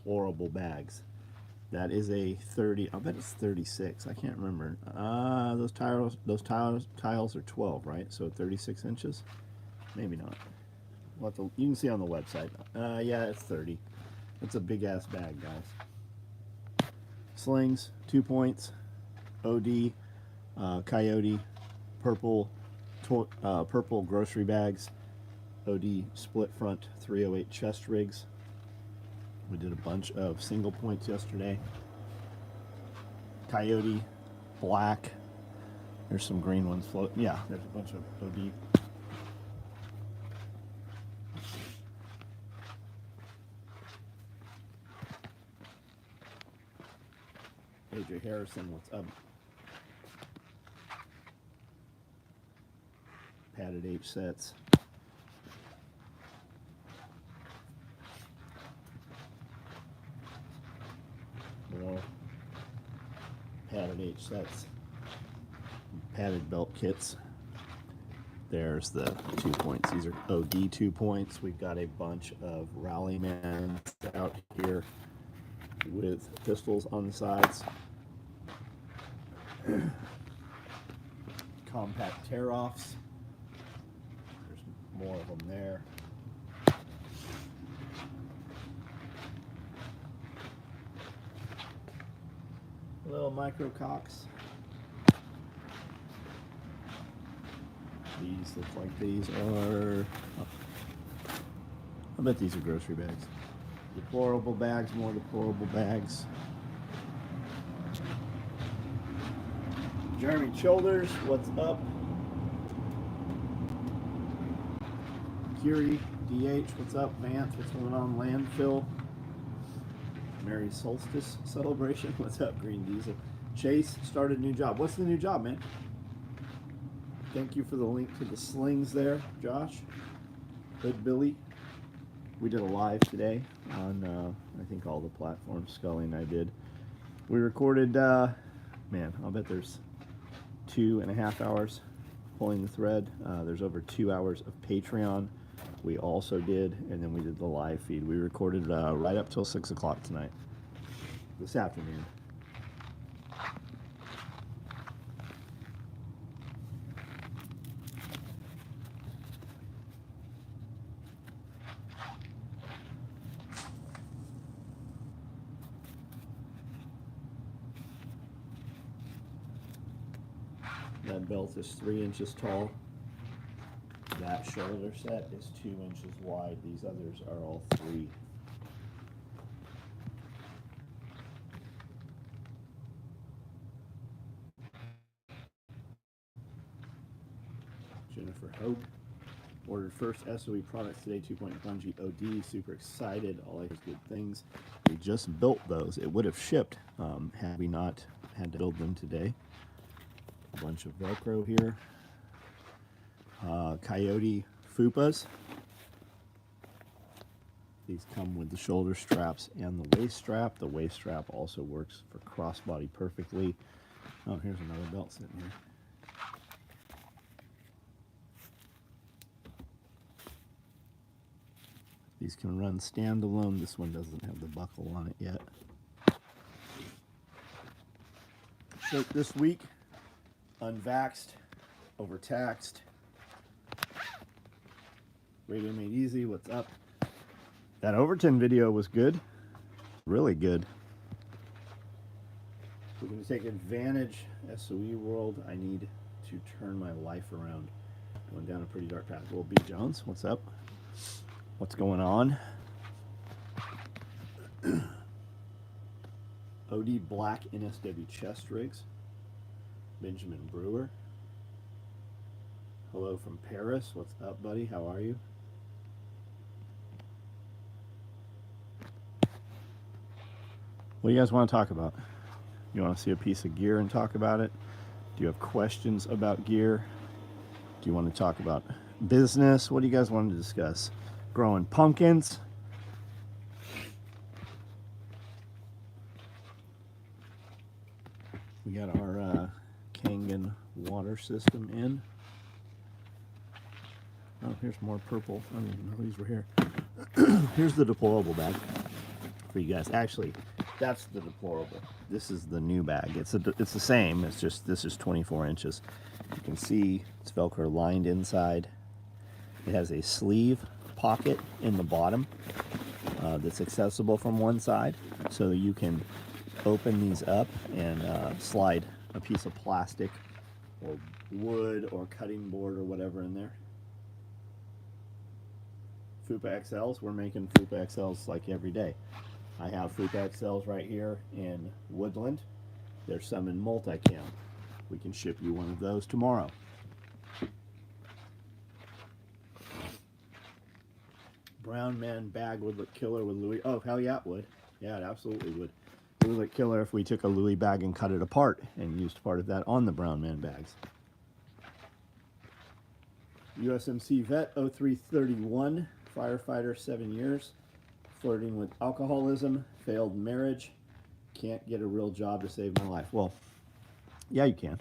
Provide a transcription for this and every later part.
deplorable bags. That is a 30. I'll bet it's 36. I can't remember. Those tiles are 12, right? So 36 inches. Maybe not. You can see on the website. Yeah, it's 30. It's a big ass bag, guys. Slings, 2 points. OD, Coyote, purple grocery bags. OD split front 308 chest rigs. We did a bunch of single points yesterday. Coyote, black. There's some green ones floating. Yeah, there's a bunch of OD. AJ Harrison, what's up? Padded H sets. More padded H sets. Padded belt kits. There's the 2 points. These are OD 2 points. We've got a bunch of Rallyman out here with pistols on the sides. Compact tear-offs. There's more of them there. Little micro cocks. These look like these are... Oh, I bet these are grocery bags. Deplorable bags, more deplorable bags. Jeremy Childers, what's up? Curie, DH, what's up? Vance, what's going on? Landfill. Merry Solstice celebration, what's up? Green Diesel. Chase started a new job. What's the new job, man? Thank you for the link to the slings there, Josh. Good Billy. We did a live today on, I think, all the platforms. Scully and I did. We recorded, man, I'll bet there's 2.5 hours pulling the thread. There's over 2 hours of Patreon. We also did, and then we did the live feed. We recorded right up till 6 o'clock tonight, this afternoon. That belt is 3 inches tall. That shoulder set is 2 inches wide. These others are all 3. Jennifer Hope ordered first SOE products today, 2.1 Bungee OD. Super excited. All I hear is good things. We just built those. It would have shipped had we not had to build them today. A bunch of Velcro here. Coyote Fupas. These come with the shoulder straps and the waist strap. The waist strap also works for crossbody perfectly. Oh, here's another belt sitting here. These can run standalone. This one doesn't have the buckle on it yet. Shirt this week. Unvaxxed, overtaxed. Radio Made Easy, what's up? That Overton video was good. Really good. We're going to take advantage. SOE world, I need to turn my life around. Going down a pretty dark path. Will B. Jones, what's up? What's going on? OD Black NSW chest rigs. Benjamin Brewer. Hello from Paris. What's up, buddy? How are you? What do you guys want to talk about? You want to see a piece of gear and talk about it? Do you have questions about gear? Do you want to talk about business? What do you guys want to discuss? Growing pumpkins? We got our Kangen water system in. Oh, here's more purple. I didn't even know these were here. Here's the deplorable bag. for you guys. Actually, that's the deplorable. This is the new bag. It's the same. It's just this is 24 inches. You can see it's Velcro lined inside. It has a sleeve pocket in the bottom that's accessible from one side, so you can open these up and slide a piece of plastic or wood or cutting board or whatever in there. Fupa XLs, we're making Fupa XLs like every day. I have Fupa XLs right here in Woodland. There's some in multicam. We can ship you one of those tomorrow. Brown man bag would look killer with Louis. Oh, hell yeah, it would. Yeah, it absolutely would. It would look killer if we took a Louis bag and cut it apart and used part of that on the brown man bags. USMC vet 0331, firefighter, 7 years, flirting with alcoholism, failed marriage, can't get a real job to save my life. Well, yeah, you can.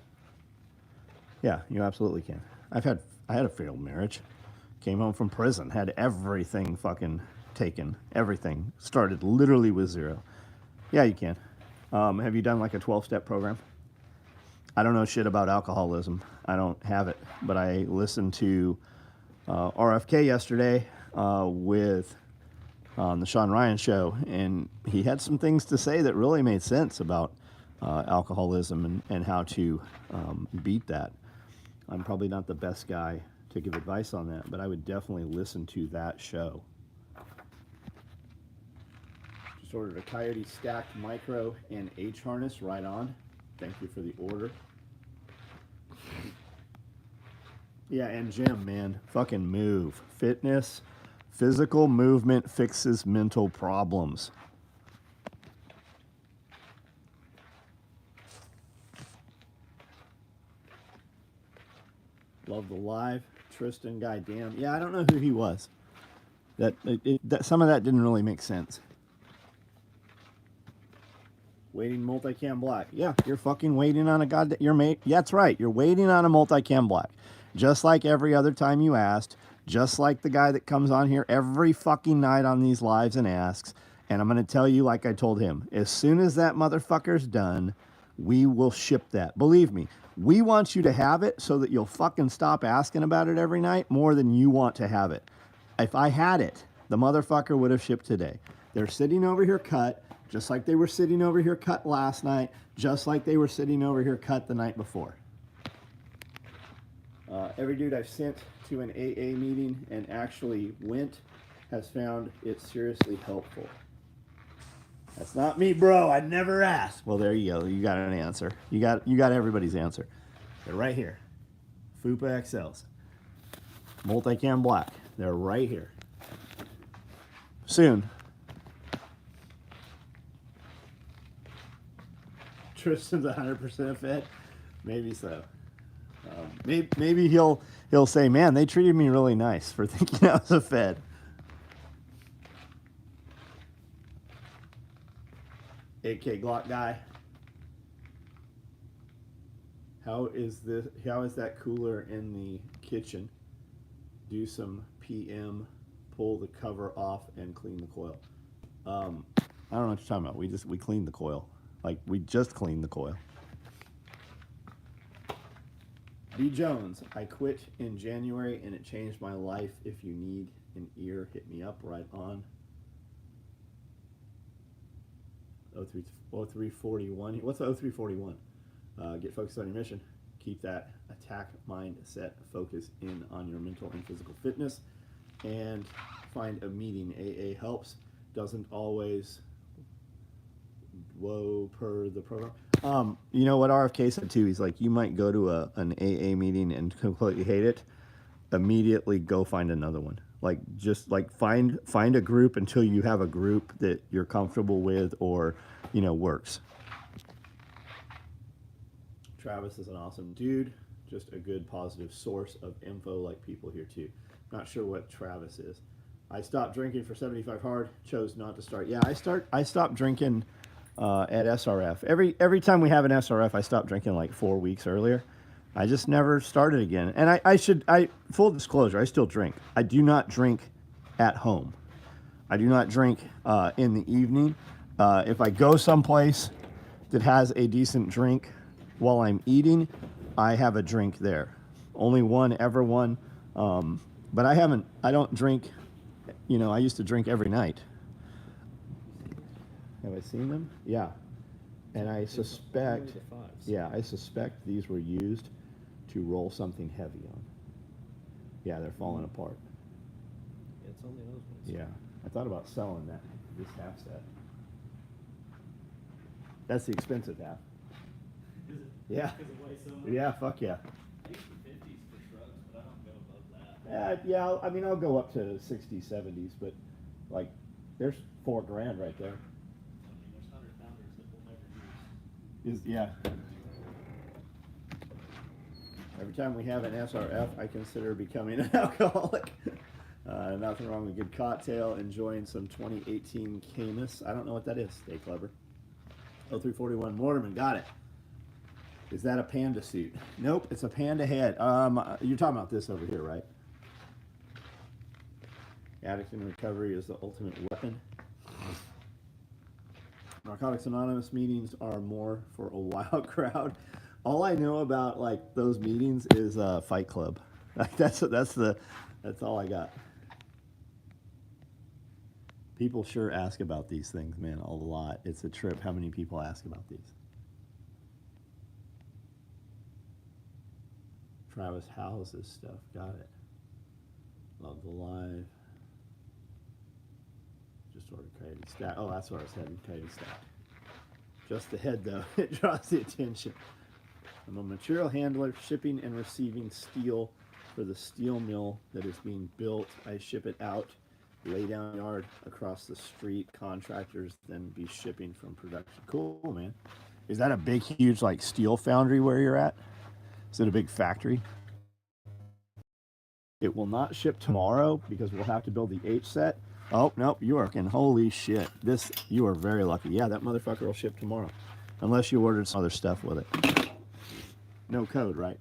Yeah, you absolutely can. I had a failed marriage. Came home from prison, had everything fucking taken. Everything. Started literally with zero. Yeah, you can. Have you done like a 12-step program? I don't know shit about alcoholism. I don't have it. But I listened to RFK yesterday with on the Sean Ryan show, and he had some things to say that really made sense about alcoholism and how to beat that. I'm probably not the best guy to give advice on that, but I would definitely listen to that show. Just ordered a Coyote stacked micro and H harness, right on. Thank you for the order. Yeah, and Jim, man, fucking move. Fitness, physical movement fixes mental problems. Love the live. Tristan guy, damn. Yeah, I don't know who he was. That some of that didn't really make sense. Waiting multicam black. Yeah, you're fucking waiting on a goddamn. Yeah, that's right. You're waiting on a multicam black. Just like every other time you asked. Just like the guy that comes on here every fucking night on these lives and asks. And I'm going to tell you like I told him. As soon as that motherfucker's done, we will ship that. Believe me. We want you to have it so that you'll fucking stop asking about it every night more than you want to have it. If I had it, the motherfucker would have shipped today. They're sitting over here cut, just like they were sitting over here cut last night, just like they were sitting over here cut the night before. Every dude I've sent to an AA meeting and actually went has found it seriously helpful. That's not me, bro. I never asked. Well, there you go. You got an answer. You got everybody's answer. They're right here. Fupa XLs. Multicam black. They're right here. Soon. Tristan's 100% fed. Maybe so. Maybe he'll say, man, they treated me really nice for thinking I was a fed. AK Glock guy. How is that cooler in the kitchen? Do some PM, pull the cover off and clean the coil. I don't know what you're talking about. We cleaned the coil. Like we just cleaned the coil. B Jones, I quit in January and it changed my life. If you need an ear, hit me up. Right on. 0341. What's the 0341? Get focused on your mission. Keep that attack mindset focus in on your mental and physical fitness. And find a meeting. AA helps. Doesn't always per the program. You know what RFK said too? He's like, you might go to an AA meeting and completely hate it. Immediately go find another one. Like just like find a group until you have a group that you're comfortable with or works. Travis is an awesome dude, just a good positive source of info like people here too. Not sure what Travis is. I stopped drinking for 75 hard, chose not to start. Yeah, I stopped drinking at SRF. Every time we have an SRF, I stop drinking like 4 weeks earlier. I just never started again. And I full disclosure, I still drink. I do not drink at home. I do not drink in the evening. If I go someplace that has a decent drink while I'm eating, I have a drink there. Only one, ever one. But I don't drink, I used to drink every night. Have I seen them? Yeah. And I suspect, I suspect these were used to roll something heavy on. Yeah, they're falling apart. Yeah, it's only those ones. Yeah. I thought about selling this half set. That's the expensive half. Is it? Yeah. Because it weighs so much? Yeah, fuck yeah. I use the 50s for shrugs, but I don't go above that. Yeah, I mean, I'll go up to 60s, 70s, but like, there's $4,000 right there. I mean, there's 100-pounders that we'll never use. Yeah. Every time we have an SRF, I consider becoming an alcoholic. Nothing wrong with a good cocktail. Enjoying some 2018 Camus. I don't know what that is. Stay clever. 0341 Mortimer, got it. Is that a panda suit? Nope, it's a panda head. You're talking about this over here, right? Addict in recovery is the ultimate weapon. Narcotics Anonymous meetings are more for a wild crowd. All I know about like those meetings is Fight Club. Like that's all I got. People sure ask about these things, man, a lot. It's a trip how many people ask about these. Travis House's stuff, got it. Love the live. Just ordered Coyote Stack. Oh, that's where I was heading, Coyote Stack. Just the head, though. It draws the attention. I'm a material handler, shipping and receiving steel for the steel mill that is being built. I ship it out, lay down yard across the street. Contractors then be shipping from production. Cool, man. Is that a big, huge, like, steel foundry where you're at? Is it a big factory? It will not ship tomorrow because we'll have to build the H set. Oh, nope, you are working. Holy shit. You are very lucky. Yeah, that motherfucker will ship tomorrow. Unless you ordered some other stuff with it. No code, right?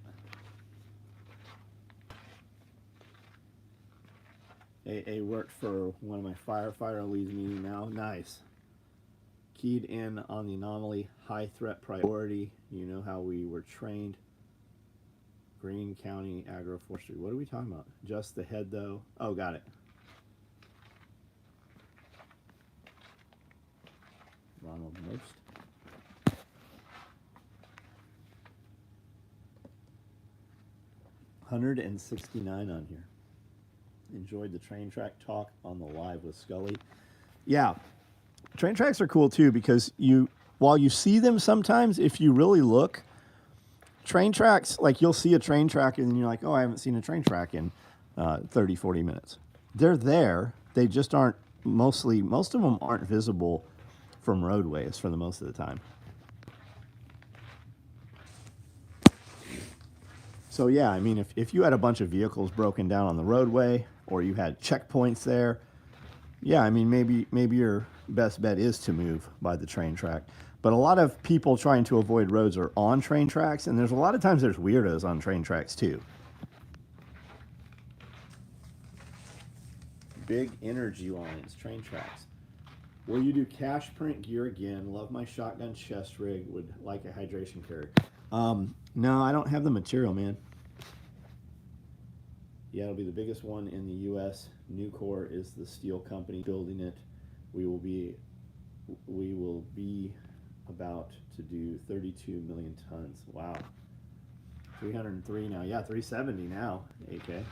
AA worked for one of my firefighter leads meeting now. Nice. Keyed in on the anomaly, high threat priority. You know how we were trained. Greene County Agroforestry. What are we talking about? Just the head, though. Oh, got it. Ronald Most. $169 on here. Enjoyed the train track talk on the live with Scully. Yeah, train tracks are cool too because while you see them sometimes, if you really look, train tracks, like you'll see a train track and you're like, oh, I haven't seen a train track in 30, 40 minutes. They're there. They just aren't most of them aren't visible from roadways for the most of the time. So yeah, I mean, if you had a bunch of vehicles broken down on the roadway or you had checkpoints there, yeah, I mean, maybe your best bet is to move by the train track. But a lot of people trying to avoid roads are on train tracks, and there's a lot of times there's weirdos on train tracks too. Big energy lines, train tracks. Will you do cash print gear again? Love my shotgun chest rig. Would like a hydration carrier. No, I don't have the material, man. Yeah, it'll be the biggest one in the U.S. Nucor is the steel company building it. We will be about to do 32 million tons. Wow. 303 now. Yeah, 370 now, AK.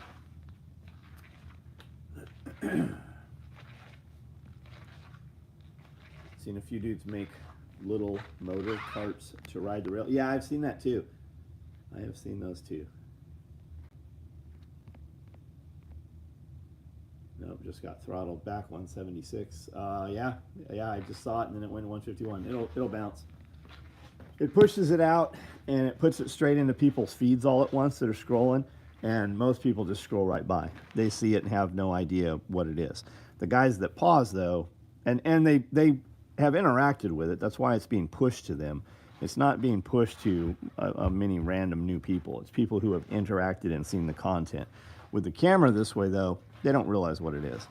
Seen a few dudes make little motor carts to ride the rail. Yeah, I've seen that too. I have seen those too. Nope, just got throttled back 176. Yeah, I just saw it and then it went 151. It'll bounce. It pushes it out and it puts it straight into people's feeds all at once that are scrolling, and most people just scroll right by. They see it and have no idea what it is. The guys that pause though, and they have interacted with it. That's why it's being pushed to them. It's not being pushed to many random new people. It's people who have interacted and seen the content. With the camera this way, though, they don't realize what it is.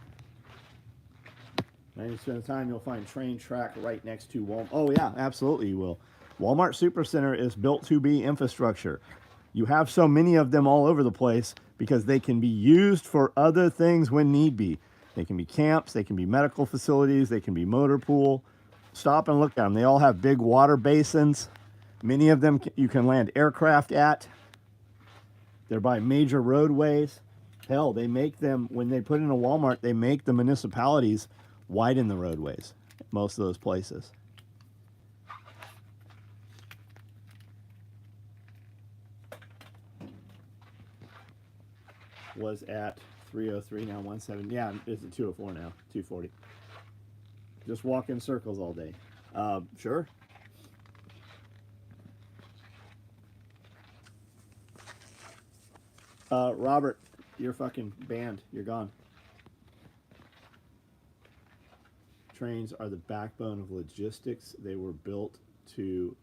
90% of the time, you'll find train track right next to Walmart. Oh, yeah, absolutely, you will. Walmart Supercenter is built to be infrastructure. You have so many of them all over the place because they can be used for other things when need be. They can be camps, they can be medical facilities, they can be motor pool. Stop and look at them. They all have big water basins. Many of them you can land aircraft at. They're by major roadways. Hell, they make them, when they put in a Walmart, they make the municipalities widen the roadways, most of those places. Was at 303, now 170. Yeah, it's at 204 now, 240. Just walk in circles all day. Sure. Robert, you're fucking banned. You're gone. Trains are the backbone of logistics. They were built to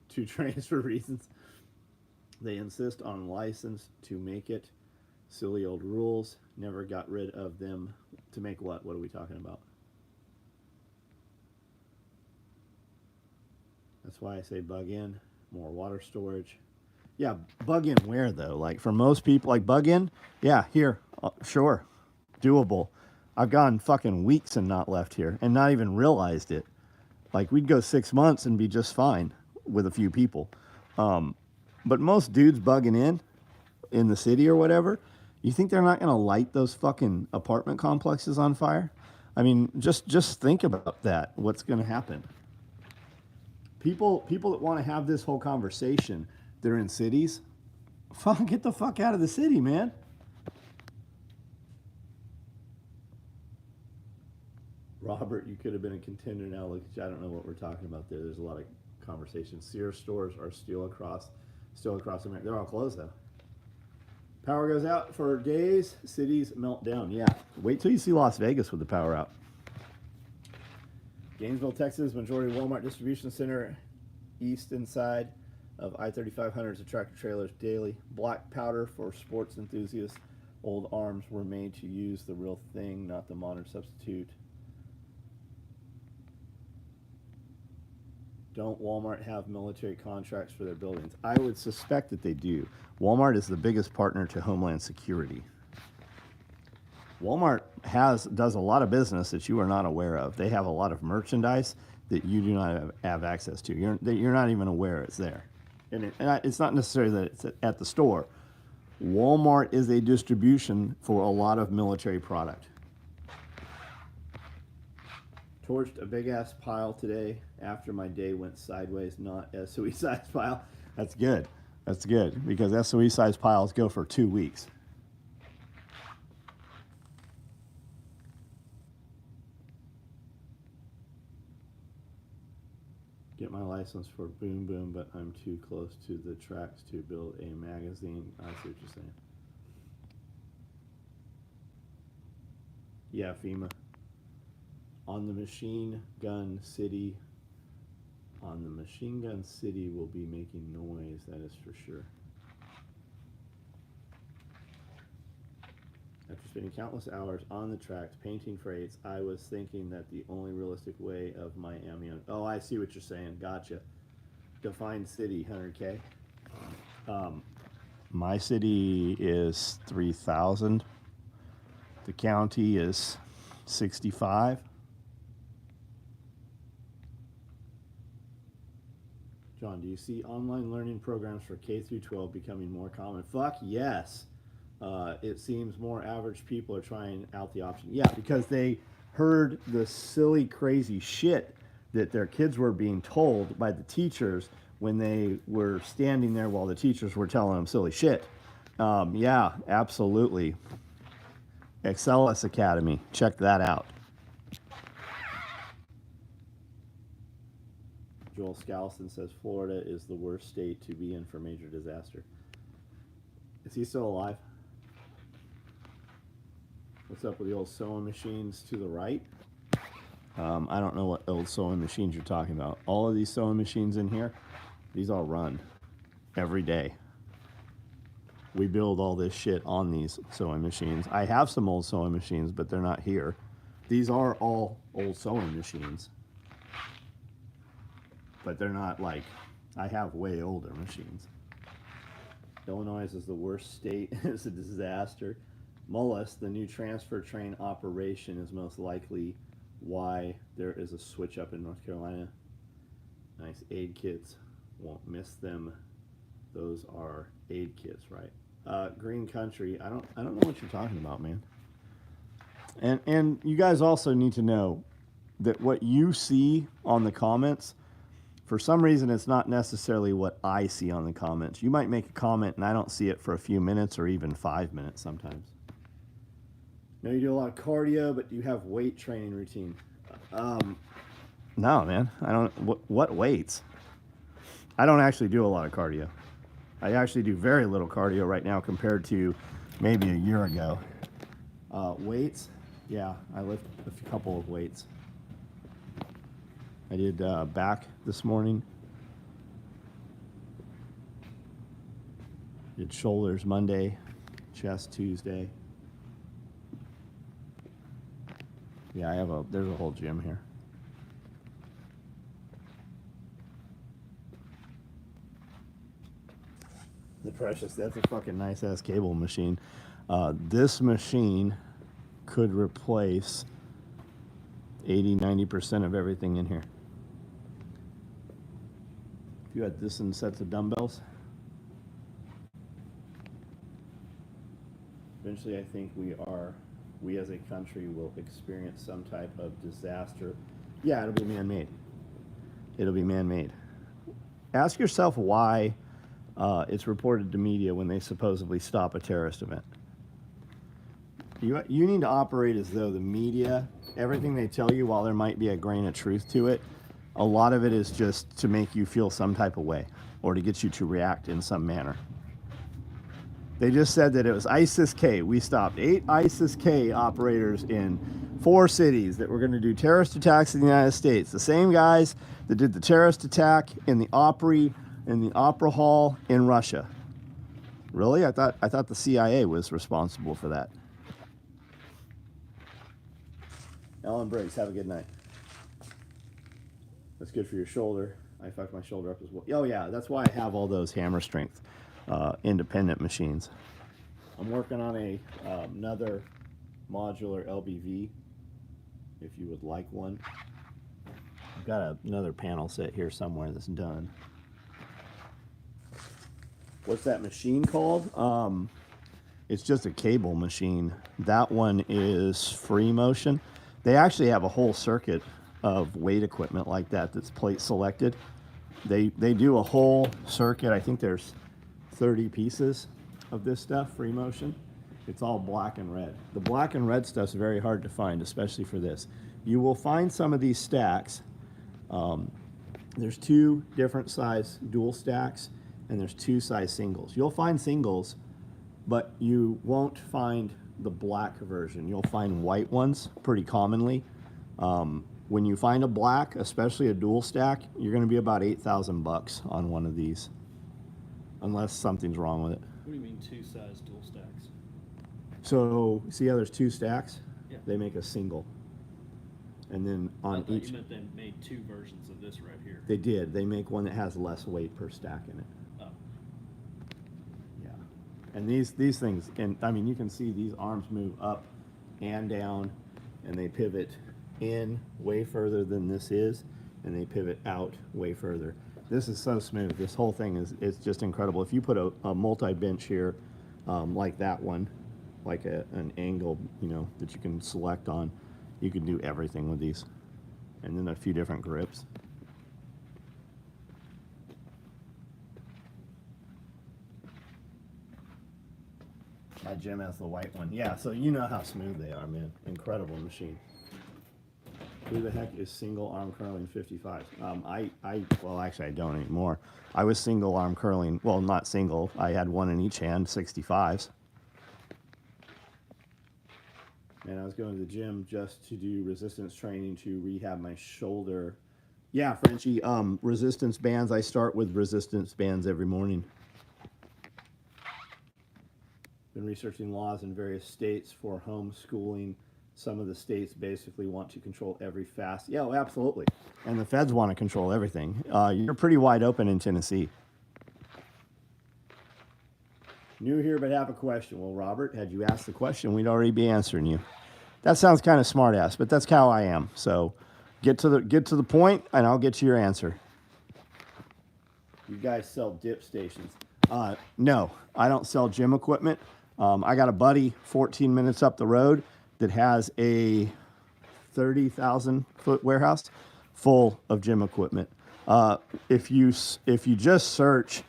trains for reasons. They insist on license to make it. Silly old rules. Never got rid of them. To make what? What are we talking about? That's why I say bug in. More water storage. Yeah, bug in where though? Like for most people, like bug in? Yeah, here. Sure. Doable. I've gone fucking weeks and not left here and not even realized it. Like we'd go 6 months and be just fine with a few people. But most dudes bugging in the city or whatever, you think they're not going to light those fucking apartment complexes on fire? I mean, just think about that. What's going to happen? People that want to have this whole conversation, they're in cities. Fuck, get the fuck out of the city, man. Robert, you could have been a contender now. Look, I don't know what we're talking about there. There's a lot of conversations. Sears stores are still across America. They're all closed though. Power goes out for days. Cities melt down. Yeah. Wait till you see Las Vegas with the power out. Gainesville, Texas, majority Walmart distribution center, eastern side of I-3500s of tractor trailers daily. Black powder for sports enthusiasts. Old arms were made to use the real thing, not the modern substitute. Don't Walmart have military contracts for their buildings? I would suspect that they do. Walmart is the biggest partner to Homeland Security. Walmart does a lot of business that you are not aware of. They have a lot of merchandise that you do not have access to. You're not even aware it's there. And it's not necessarily that it's at the store. Walmart is a distribution for a lot of military product. Torched a big-ass pile today after my day went sideways, not SOE size pile. That's good. That's good, because SOE size piles go for 2 weeks. Get my license for Boom Boom, but I'm too close to the tracks to build a magazine. I see what you're saying. Yeah, FEMA. On the machine gun city will be making noise, that is for sure. After spending countless hours on the tracks painting freights, I was thinking that the only realistic way of Miami. Oh, I see what you're saying. Gotcha. Define city, 100K. My city is 3,000. The county is 65. John, do you see online learning programs for K through 12 becoming more common? Fuck yes. It seems more average people are trying out the option. Yeah, because they heard the silly, crazy shit that their kids were being told by the teachers when they were standing there while the teachers were telling them silly shit. Yeah, absolutely. Excellus Academy. Check that out. Joel Scalson says Florida is the worst state to be in for major disaster. Is he still alive? What's up with the old sewing machines to the right? I don't know what old sewing machines you're talking about. All of these sewing machines in here, these all run every day. We build all this shit on these sewing machines. I have some old sewing machines, but they're not here. These are all old sewing machines, but they're not like, I have way older machines. Illinois is the worst state. It's a disaster. Mullis, the new transfer train operation, is most likely why there is a switch up in North Carolina. Nice aid kits. Won't miss them. Those are aid kits, right? Green Country. I don't know what you're talking about, man. And you guys also need to know that what you see on the comments, for some reason, it's not necessarily what I see on the comments. You might make a comment and I don't see it for a few minutes or even 5 minutes sometimes. Now you do a lot of cardio, but do you have weight training routine? No, man. I don't. What weights? I don't actually do a lot of cardio. I actually do very little cardio right now compared to maybe a year ago. Weights? Yeah, I lift a couple of weights. I did back this morning. Did shoulders Monday, chest Tuesday. Yeah, there's a whole gym here. The Precious, that's a fucking nice ass cable machine. This machine could replace 80-90% of everything in here. If you had this in sets of dumbbells, eventually I think we as a country will experience some type of disaster. Yeah, it'll be man-made. It'll be man-made. Ask yourself why it's reported to media when they supposedly stop a terrorist event. You need to operate as though the media, everything they tell you, while there might be a grain of truth to it, a lot of it is just to make you feel some type of way or to get you to react in some manner. They just said that it was ISIS-K. We stopped 8 ISIS-K operators in 4 cities that were going to do terrorist attacks in the United States. The same guys that did the terrorist attack in the Opry, in the Opera Hall in Russia. Really? I thought the CIA was responsible for that. Ellen Briggs, have a good night. That's good for your shoulder. I fucked my shoulder up as well. Oh yeah, that's why I have all those hammer strength independent machines. I'm working on another modular LBV, if you would like one. I've got another panel set here somewhere that's done. What's that machine called? It's just a cable machine. That one is free motion. They actually have a whole circuit of weight equipment like that's plate selected. They do a whole circuit. I think there's 30 pieces of this stuff, free motion. It's all black and red. The black and red stuff's very hard to find, especially for this. You will find some of these stacks. There's 2 different size dual stacks and there's 2 size singles. You'll find singles, but you won't find the black version. You'll find white ones pretty commonly. When you find a black, especially a dual stack, you're going to be about $8,000 on one of these, unless something's wrong with it. What do you mean 2 size dual stacks? So see how there's 2 stacks? Yeah. They make a single, and then on each. You meant they made 2 versions of this right here. They did. They make one that has less weight per stack in it. Oh. Yeah. And these things, and I mean, you can see these arms move up and down, and they pivot in way further than this is, and they pivot out way further. This is so smooth. This whole thing is just incredible. If you put a multi-bench here, like that one, like an angle, that you can select on, you can do everything with these. And then a few different grips. My gym has the white one. Yeah, so you know how smooth they are, man. Incredible machine. Who the heck is single arm curling 55? Well, actually I don't anymore. I was single arm curling, well, not single. I had one in each hand, 65s. And I was going to the gym just to do resistance training to rehab my shoulder. Yeah, Frenchie, resistance bands. I start with resistance bands every morning. Been researching laws in various states for homeschooling some of the states basically want to control every fast. Yeah, well, absolutely. And the feds want to control everything. You're pretty wide open in Tennessee. New here, but have a question. Well, Robert, had you asked the question, we'd already be answering you. That sounds kind of smart ass, but that's how I am. So get to the point, and I'll get to your answer. You guys sell dip stations? No, I don't sell gym equipment. I got a buddy 14 minutes up the road that has a 30,000 foot warehouse full of gym equipment. If you just search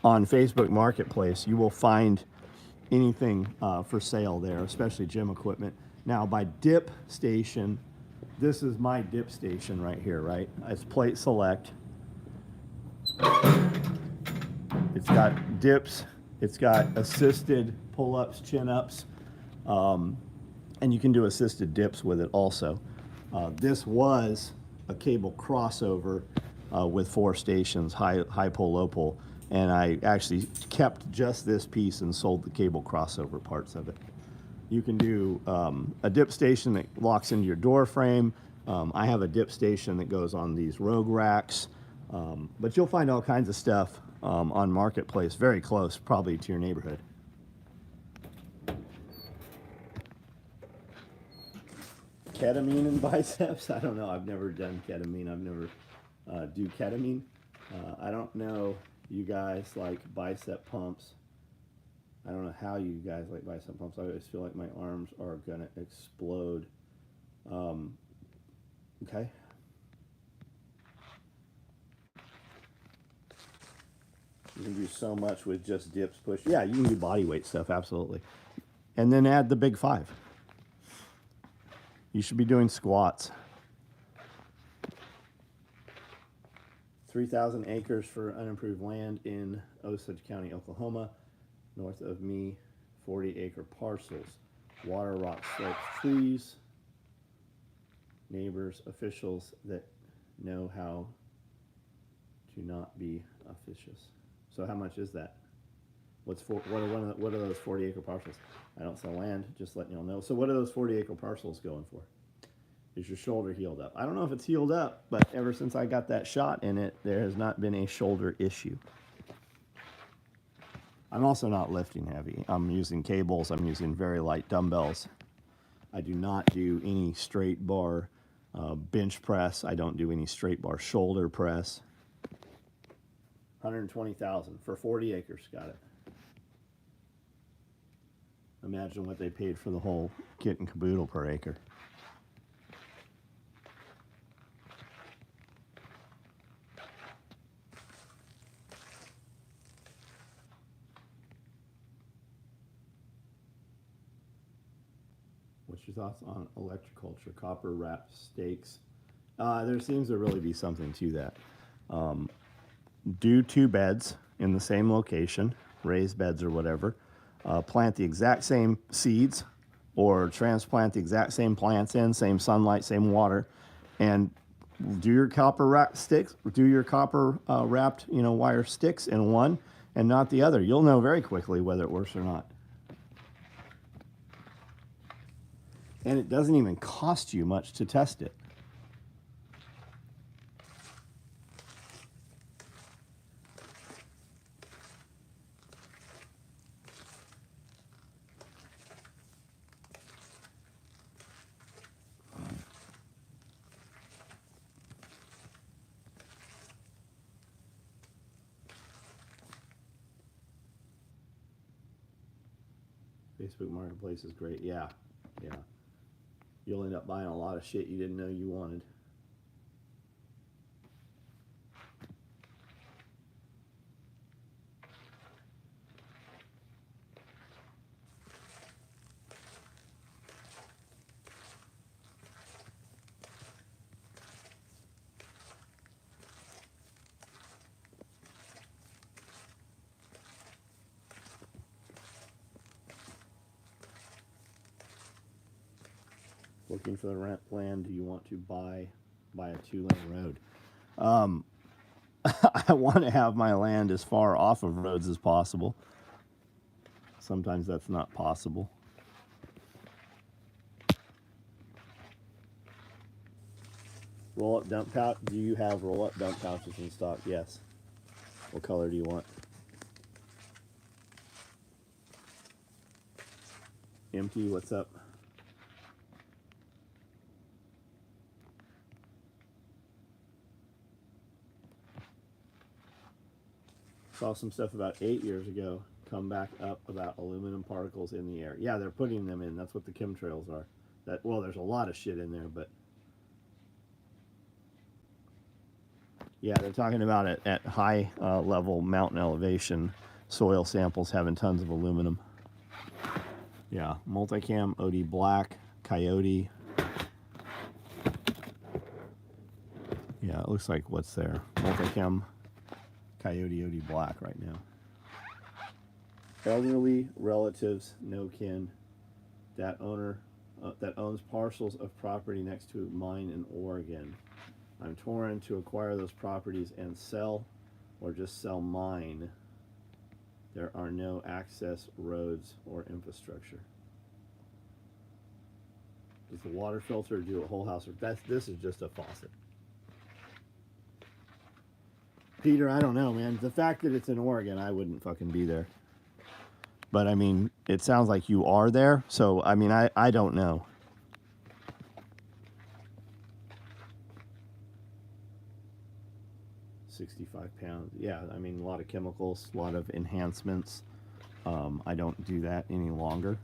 on Facebook Marketplace, you will find anything for sale there, especially gym equipment. Now, by dip station, this is my dip station right here, right? It's plate select. It's got dips. It's got assisted pull-ups, chin-ups, and you can do assisted dips with it also. This was a cable crossover with 4 stations, high pull, low pull, and I actually kept just this piece and sold the cable crossover parts of it. You can do a dip station that locks into your door frame. I have a dip station that goes on these rogue racks, but you'll find all kinds of stuff on Marketplace, very close probably to your neighborhood. Ketamine and biceps? I don't know. I've never done ketamine. I've never do ketamine. I don't know. You guys like bicep pumps. I don't know how you guys like bicep pumps. I always feel like my arms are gonna explode. Okay. You can do so much with just dips, push. Yeah, you can do body weight stuff, absolutely. And then add the big 5. You should be doing squats. 3,000 acres for unimproved land in Osage County, Oklahoma. North of me, 40-acre parcels. Water, rock, slopes, trees. Neighbors, officials that know how to not be officious. So how much is that? What are those 40-acre parcels? I don't sell land, just letting y'all know. So what are those 40-acre parcels going for? Is your shoulder healed up? I don't know if it's healed up, but ever since I got that shot in it, there has not been a shoulder issue. I'm also not lifting heavy. I'm using cables. I'm using very light dumbbells. I do not do any straight bar bench press. I don't do any straight bar shoulder press. 120,000 for 40 acres. Got it. Imagine what they paid for the whole kit and caboodle per acre. What's your thoughts on electroculture, copper wrapped stakes? There seems to really be something to that. Do 2 beds in the same location, raised beds or whatever. Plant the exact same seeds or transplant the exact same plants in, same sunlight, same water, and do your copper wrapped sticks, do your copper wrapped, wire sticks in one and not the other. You'll know very quickly whether it works or not. And it doesn't even cost you much to test it. Facebook Marketplace is great. Yeah. You'll end up buying a lot of shit you didn't know you wanted. Looking for the rent land. Do you want to buy a 2-lane road? I want to have my land as far off of roads as possible. Sometimes that's not possible. Roll up dump pouch. Do you have roll up dump pouches in stock? Yes. What color do you want? Empty. What's up? Saw some stuff about 8 years ago come back up about aluminum particles in the air. Yeah, they're putting them in. That's what the chemtrails are. That, well, there's a lot of shit in there, but yeah, they're talking about it at high level mountain elevation soil samples having tons of aluminum. Yeah, multicam, OD black, coyote. Yeah, it looks like what's there. Multicam, coyote, OD black right now. Elderly relatives, no kin. That owns parcels of property next to mine in Oregon. I'm torn to acquire those properties and sell, or just sell mine. There are no access roads or infrastructure. Does the water filter do a whole house? This is just a faucet. Peter, I don't know, man. The fact that it's in Oregon, I wouldn't fucking be there. But I mean, it sounds like you are there, so I mean, I don't know. £65. Yeah, I mean, a lot of chemicals, a lot of enhancements. I don't do that any longer.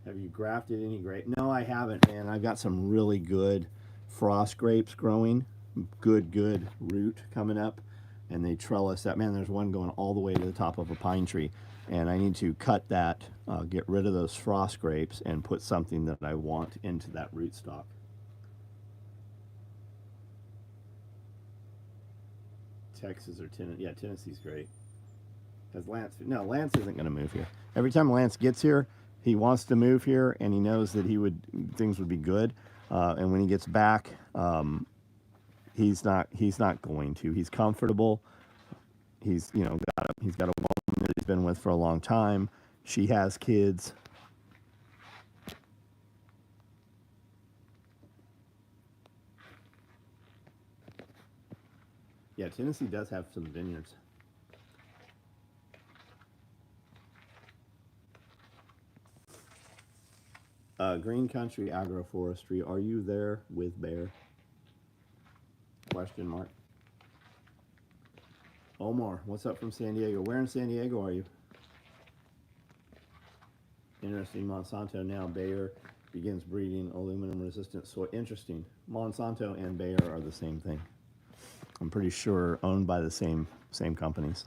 Have you grafted any grape? No, I haven't, man. I've got some really good frost grapes growing. Good root coming up. And they trellis that. Man, there's one going all the way to the top of a pine tree. And I need to cut that, get rid of those frost grapes, and put something that I want into that rootstock. Texas or Tennessee. Yeah, Tennessee's great. Because Lance isn't going to move here. Every time Lance gets here, he wants to move here, and he knows that things would be good. And when he gets back, he's not going to. He's comfortable. He's got a woman that he's been with for a long time. She has kids. Yeah, Tennessee does have some vineyards. Green Country Agroforestry. Are you there with Bear? Question mark. Omar, what's up from San Diego? Where in San Diego are you? Interesting. Monsanto now. Bayer begins breeding aluminum-resistant soy. Interesting. Monsanto and Bayer are the same thing. I'm pretty sure owned by the same companies.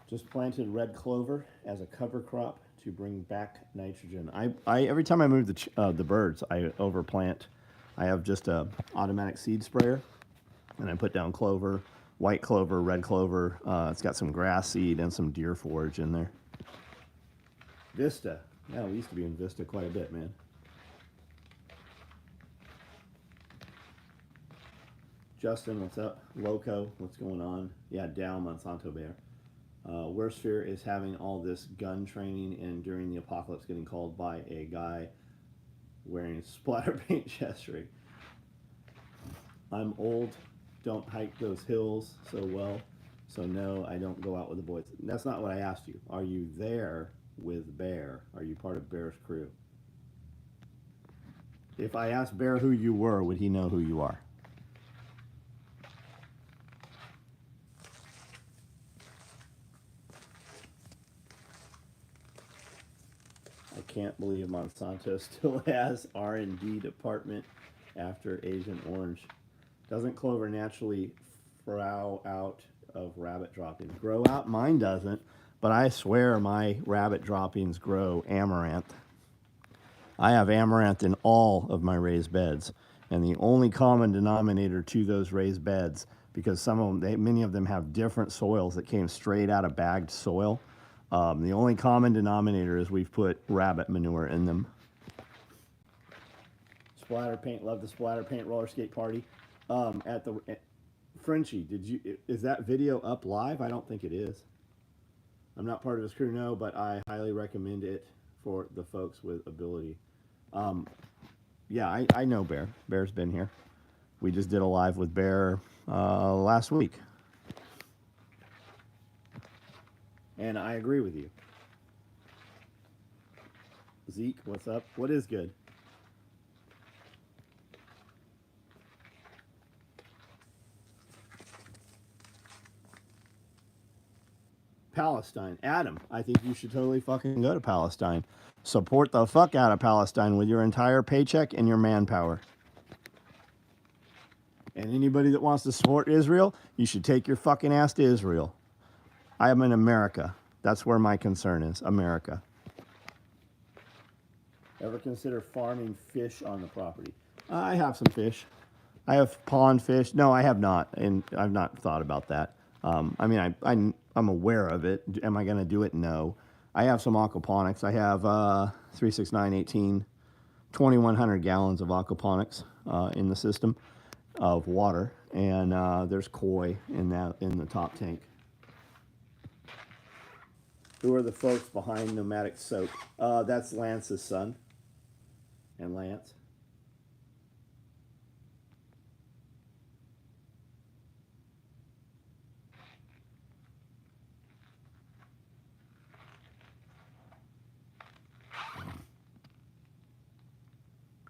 Just planted red clover as a cover crop to bring back nitrogen. I every time I move the birds, I overplant. I have just a automatic seed sprayer, and I put down clover, white clover, red clover. It's got some grass seed and some deer forage in there. Vista. Yeah, we used to be in Vista quite a bit, man. Justin, what's up? Loco, what's going on? Yeah, Dow, Monsanto, Bayer. Worst fear is having all this gun training and during the apocalypse getting called by a guy wearing splatter paint chest rig. I'm old, don't hike those hills so well, so no, I don't go out with the boys. That's not what I asked you. Are you there with Bear? Are you part of Bear's crew? If I asked Bear who you were, would he know who you are? I can't believe Monsanto still has R&D department after Agent Orange. Doesn't clover naturally grow out of rabbit droppings? Grow out? Mine doesn't, but I swear my rabbit droppings grow amaranth. I have amaranth in all of my raised beds, and the only common denominator to those raised beds, because many of them have different soils that came straight out of bagged soil. The only common denominator is we've put rabbit manure in them. Splatter paint, love the splatter paint roller skate party. Frenchie, is that video up live? I don't think it is. I'm not part of his crew, no, but I highly recommend it for the folks with ability. Yeah, I know Bear. Bear's been here. We just did a live with Bear last week. And I agree with you. Zeke, what's up? What is good? Palestine. Adam, I think you should totally fucking go to Palestine. Support the fuck out of Palestine with your entire paycheck and your manpower. And anybody that wants to support Israel, you should take your fucking ass to Israel. I am in America. That's where my concern is. America. Ever consider farming fish on the property? I have some fish. I have pond fish. No, I have not, and I've not thought about that. I mean, I'm aware of it. Am I going to do it? No. I have some aquaponics. I have 36918, 2,100 gallons of aquaponics in the system of water, and there's koi in the top tank. Who are the folks behind Nomadic Soap? That's Lance's son, and Lance.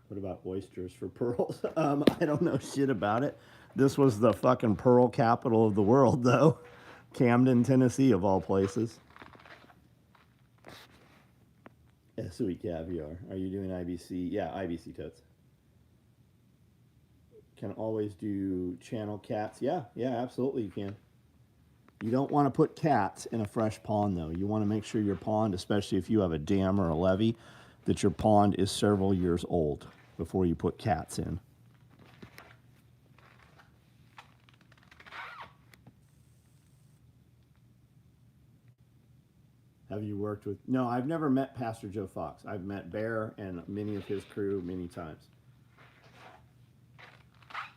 What about oysters for pearls? I don't know shit about it. This was the fucking pearl capital of the world, though. Camden, Tennessee, of all places. SOE caviar. Are you doing IBC? Yeah, IBC totes. Can always do channel cats. Yeah, absolutely you can. You don't want to put cats in a fresh pond, though. You want to make sure your pond, especially if you have a dam or a levee, that your pond is several years old before you put cats in. Have you worked with? No, I've never met Pastor Joe Fox. I've met Bear and many of his crew many times.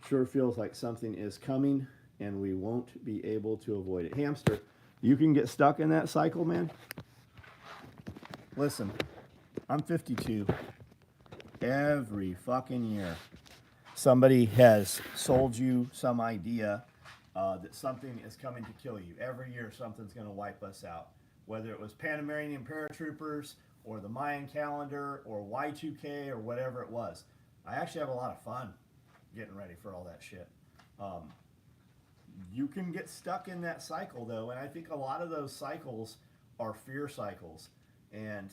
Sure feels like something is coming and we won't be able to avoid it. Hamster, you can get stuck in that cycle, man. Listen, I'm 52. Every fucking year, somebody has sold you some idea that something is coming to kill you. Every year, something's going to wipe us out. Whether it was Panamanian paratroopers or the Mayan calendar or Y2K or whatever it was. I actually have a lot of fun getting ready for all that shit. You can get stuck in that cycle, though, and I think a lot of those cycles are fear cycles. And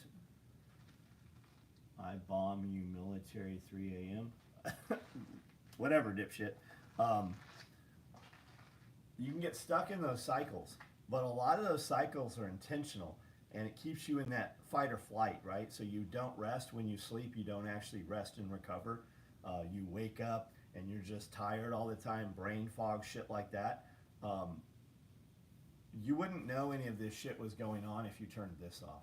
I bomb you military 3 a.m. Whatever, dipshit. You can get stuck in those cycles, but a lot of those cycles are intentional, and it keeps you in that fight or flight, right? So you don't rest when you sleep. You don't actually rest and recover. You wake up and you're just tired all the time, brain fog, shit like that. You wouldn't know any of this shit was going on if you turned this off.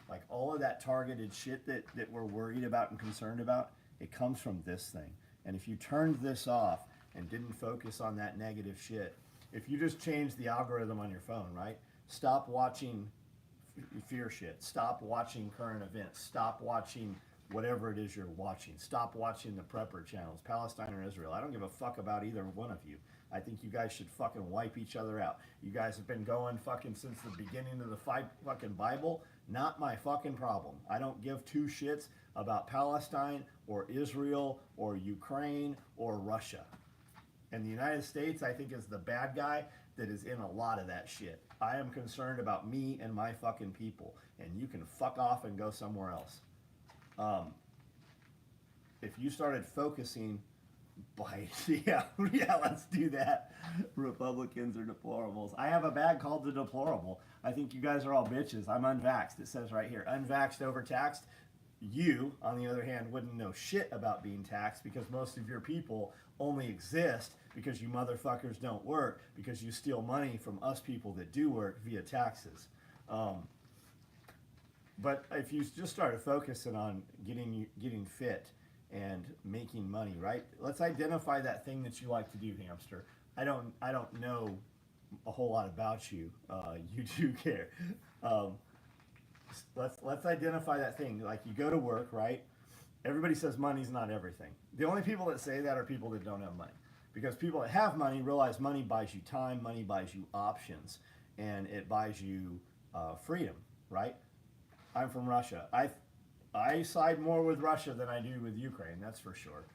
Like all of that targeted shit that we're worried about and concerned about, it comes from this thing. And if you turned this off and didn't focus on that negative shit, if you just change the algorithm on your phone, right? Stop watching fear shit. Stop watching current events. Stop watching whatever it is you're watching. Stop watching the prepper channels, Palestine or Israel. I don't give a fuck about either one of you. I think you guys should fucking wipe each other out. You guys have been going fucking since the beginning of the fucking Bible. Not my fucking problem. I don't give two shits about Palestine or Israel or Ukraine or Russia. And the United States, I think, is the bad guy that is in a lot of that shit. I am concerned about me and my fucking people. And you can fuck off and go somewhere else. If you started focusing by, yeah, let's do that. Republicans are deplorables. I have a bag called the deplorable. I think you guys are all bitches. I'm unvaxxed. It says right here, unvaxxed, overtaxed. You, on the other hand, wouldn't know shit about being taxed because most of your people only exist because you motherfuckers don't work, because you steal money from us people that do work via taxes. But if you just started focusing on getting fit and making money, right? Let's identify that thing that you like to do, hamster. I don't know a whole lot about you. You do care. Let's identify that thing. Like you go to work, right? Everybody says money's not everything. The only people that say that are people that don't have money. Because people that have money realize money buys you time, money buys you options, and it buys you freedom, right? I'm from Russia. I side more with Russia than I do with Ukraine, that's for sure.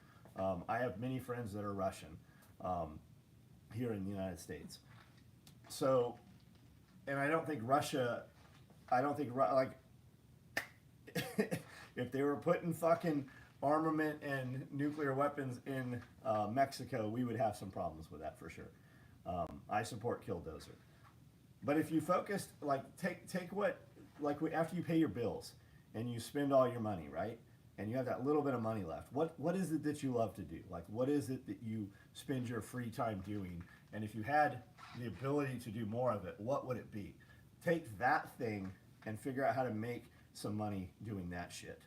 I have many friends that are Russian here in the United States. So, and I don't think Russia, like, if they were putting fucking armament and nuclear weapons in Mexico, we would have some problems with that for sure. I support Killdozer. But if you focused, like, take what, like, after you pay your bills and you spend all your money, right? And you have that little bit of money left. What is it that you love to do? Like, what is it that you spend your free time doing? And if you had the ability to do more of it, what would it be? Take that thing and figure out how to make some money doing that shit.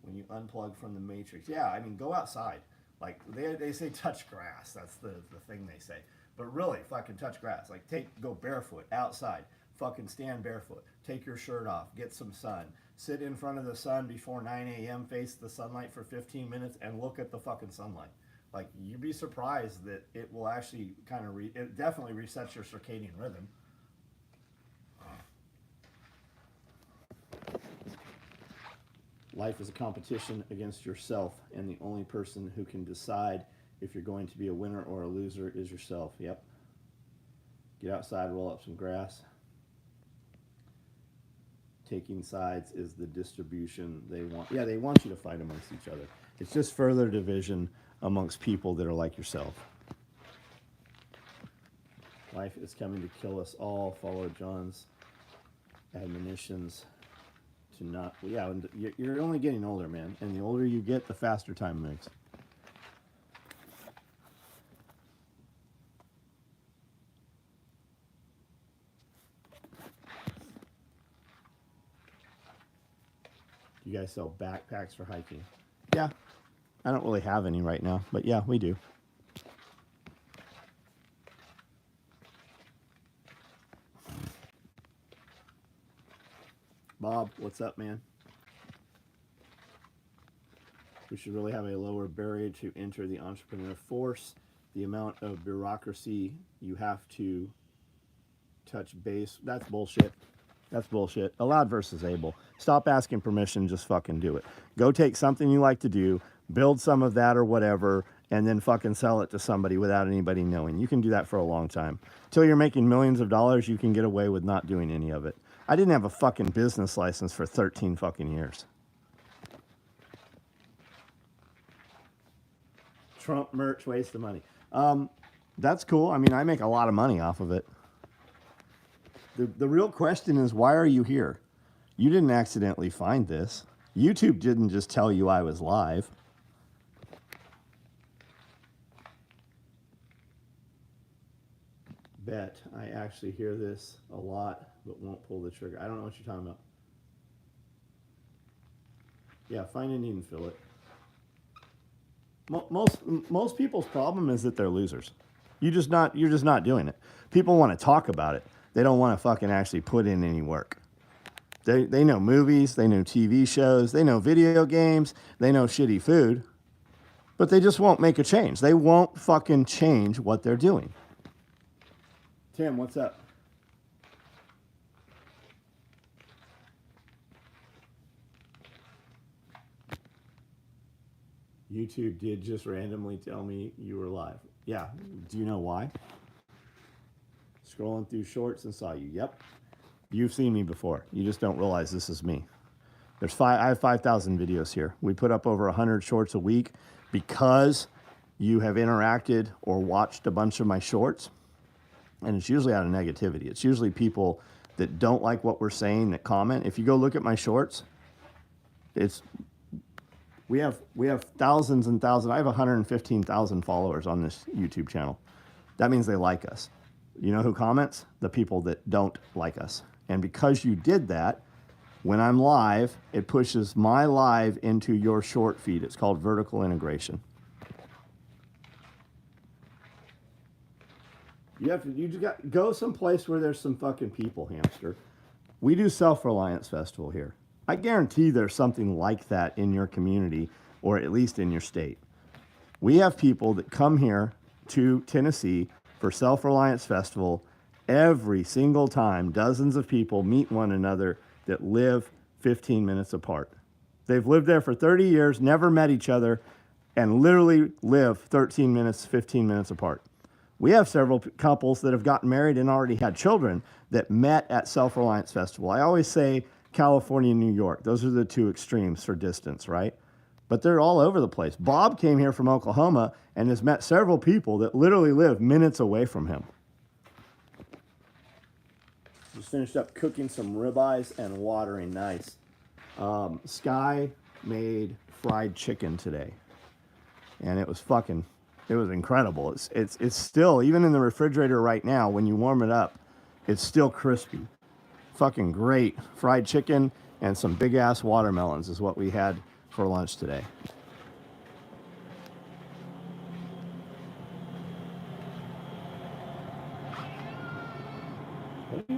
When you unplug from the matrix. Yeah, I mean, go outside. Like, they say touch grass. That's the thing they say. But really, fucking touch grass. Like, go barefoot outside. Fucking stand barefoot. Take your shirt off. Get some sun. Sit in front of the sun before 9 a.m. Face the sunlight for 15 minutes and look at the fucking sunlight. Like, you'd be surprised that it will actually kind of, it definitely resets your circadian rhythm. Life is a competition against yourself, and the only person who can decide if you're going to be a winner or a loser is yourself. Yep. Get outside, roll up some grass. Taking sides is the distribution they want. Yeah, they want you to fight amongst each other. It's just further division amongst people that are like yourself. Life is coming to kill us all. Follow John's admonitions to not. Yeah, you're only getting older, man. And the older you get, the faster time moves. You guys sell backpacks for hiking? Yeah. I don't really have any right now, but yeah, we do. Bob, what's up, man? We should really have a lower barrier to enter the entrepreneur force. The amount of bureaucracy you have to touch base, that's bullshit. That's bullshit. Allowed versus able. Stop asking permission, just fucking do it. Go take something you like to do, build some of that or whatever, and then fucking sell it to somebody without anybody knowing. You can do that for a long time. Till you're making millions of dollars, you can get away with not doing any of it. I didn't have a fucking business license for 13 fucking years. Trump merch, waste of money. That's cool. I mean, I make a lot of money off of it. The real question is, why are you here? You didn't accidentally find this. YouTube didn't just tell you I was live. Bet I actually hear this a lot, but won't pull the trigger. I don't know what you're talking about. Yeah, find a need and fill it. Most people's problem is that they're losers. You're just not doing it. People want to talk about it. They don't want to fucking actually put in any work. They know movies, they know TV shows, they know video games, they know shitty food, but they just won't make a change. They won't fucking change what they're doing. Tim, what's up? YouTube did just randomly tell me you were live. Yeah, do you know why? Scrolling through shorts and saw you. Yep. You've seen me before. You just don't realize this is me. I have 5,000 videos here. We put up over 100 shorts a week because you have interacted or watched a bunch of my shorts. And it's usually out of negativity. It's usually people that don't like what we're saying that comment. If you go look at my shorts, we have thousands and thousands. I have 115,000 followers on this YouTube channel. That means they like us. You know who comments? The people that don't like us. And because you did that, when I'm live, it pushes my live into your short feed. It's called vertical integration. You just got go someplace where there's some fucking people, hamster. We do self-reliance festival here. I guarantee there's something like that in your community or at least in your state. We have people that come here to Tennessee for Self-Reliance Festival every single time. Dozens of people meet one another that live 15 minutes apart. They've lived there for 30 years, never met each other, and literally live 13 minutes, 15 minutes apart. We have several couples that have gotten married and already had children that met at Self-Reliance Festival. I always say California and New York. Those are the two extremes for distance, right? But they're all over the place. Bob came here from Oklahoma and has met several people that literally live minutes away from him. Just finished up cooking some ribeyes and watering. Nice. Sky made fried chicken today, and it was incredible. It's still, even in the refrigerator right now, when you warm it up, it's still crispy. Fucking great. Fried chicken and some big ass watermelons is what we had for lunch today.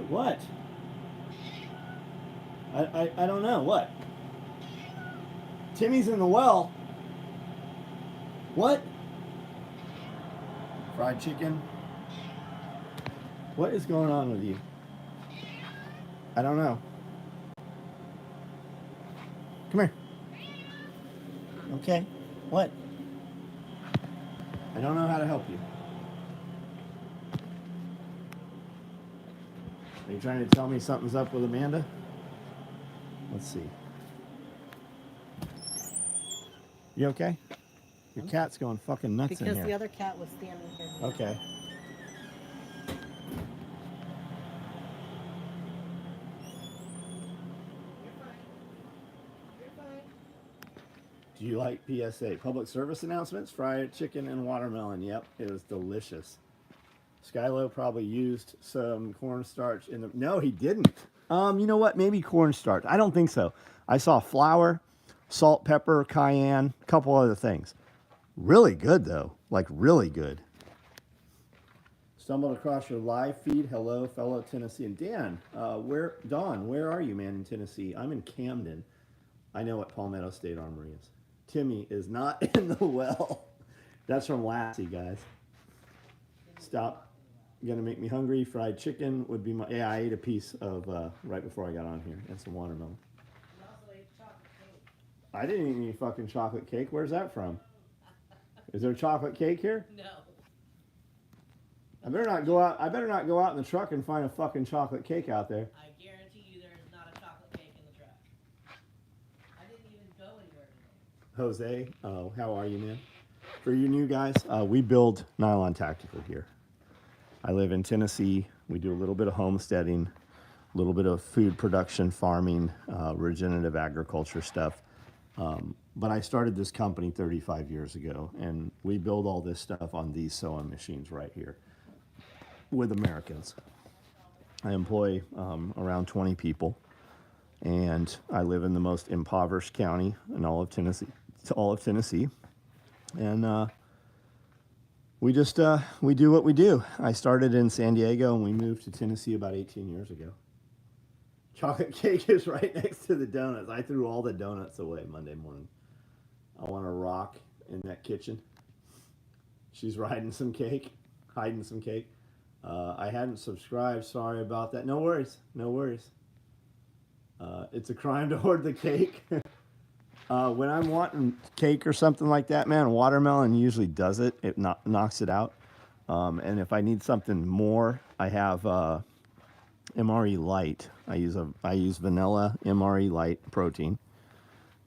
What? I don't know. What? Timmy's in the well. What? Fried chicken? What is going on with you? I don't know. Come here. Okay. What? I don't know how to help you. Are you trying to tell me something's up with Amanda? Let's see. You okay? Your cat's going fucking nuts in here. Because the other cat was standing here. Okay. Do you like PSA? Public service announcements, fried chicken and watermelon. Yep, it was delicious. Skylo probably used some cornstarch in the... No, he didn't. You know what? Maybe cornstarch. I don't think so. I saw flour, salt, pepper, cayenne, a couple other things. Really good, though. Like, really good. Stumbled across your live feed. Hello, fellow Tennessean. Dan, Dawn, where are you, man, in Tennessee? I'm in Camden. I know what Palmetto State Armory is. Timmy is not in the well. That's from Lassie, guys. Stop. Gonna make me hungry. Fried chicken would be my... Yeah, I ate a piece of right before I got on here. And some watermelon. You also ate chocolate cake. I didn't eat any fucking chocolate cake. Where's that from? Is there chocolate cake here? No. I better not go out in the truck and find a fucking chocolate cake out there. I guarantee you there is not a chocolate cake in the truck. I didn't even go anywhere today. Jose, how are you, man? For you new guys, we build nylon tactical here. I live in Tennessee. We do a little bit of homesteading, a little bit of food production, farming, regenerative agriculture stuff. But I started this company 35 years ago, and we build all this stuff on these sewing machines right here with Americans. I employ around 20 people, and I live in the most impoverished county in all of Tennessee. And we do what we do. I started in San Diego, and we moved to Tennessee about 18 years ago. Chocolate cake is right next to the donuts. I threw all the donuts away Monday morning. I want to rock in that kitchen. She's hiding some cake. I hadn't subscribed. Sorry about that. No worries. It's a crime to hoard the cake. When I'm wanting cake or something like that, man, watermelon usually does it. It knocks it out. And if I need something more, I have MRE Light. I use vanilla MRE Light protein.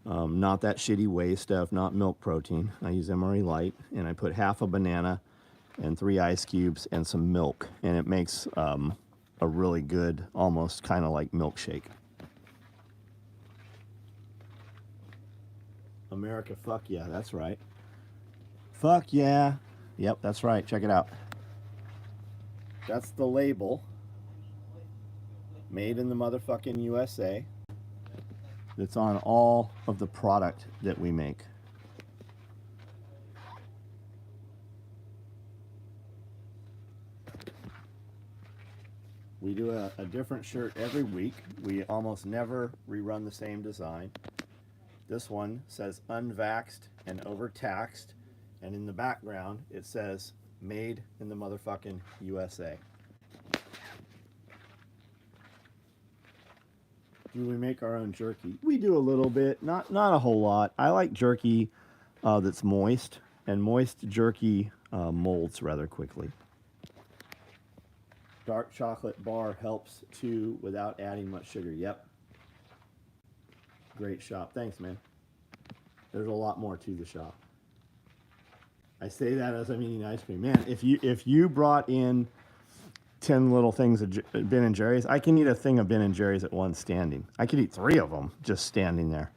Not that shitty whey stuff, not milk protein. I use MRE Light, and I put half a banana and 3 ice cubes and some milk, and it makes a really good, almost kind of like milkshake. America, fuck yeah, that's right. Fuck yeah. Yep, that's right. Check it out. That's the label. Made in the motherfucking USA. That's on all of the product that we make. We do a different shirt every week. We almost never rerun the same design. This one says unvaxxed and overtaxed, and in the background it says made in the motherfucking USA. Do we make our own jerky? We do a little bit, not a whole lot. I like jerky that's moist, and moist jerky molds rather quickly. Dark chocolate bar helps too without adding much sugar. Yep. Great shop. Thanks, man. There's a lot more to the shop. I say that as I'm eating ice cream. Man, if you brought in 10 little things of Ben and Jerry's, I can eat a thing of Ben and Jerry's at one standing. I could eat 3 of them just standing there.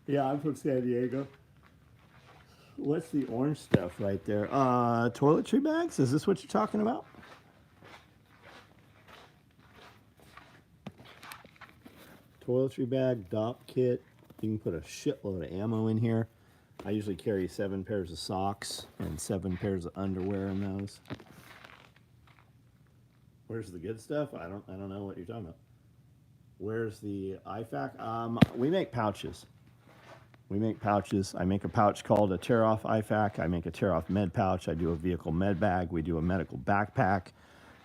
Yeah, I'm from San Diego. What's the orange stuff right there? Toiletry bags? Is this what you're talking about? Toiletry bag, DOP kit. You can put a shitload of ammo in here. I usually carry 7 pairs of socks and 7 pairs of underwear in those. Where's the good stuff? I don't know what you're talking about. Where's the IFAC? We make pouches. We make pouches. I make a pouch called a tear-off IFAC. I make a tear-off med pouch. I do a vehicle med bag. We do a medical backpack.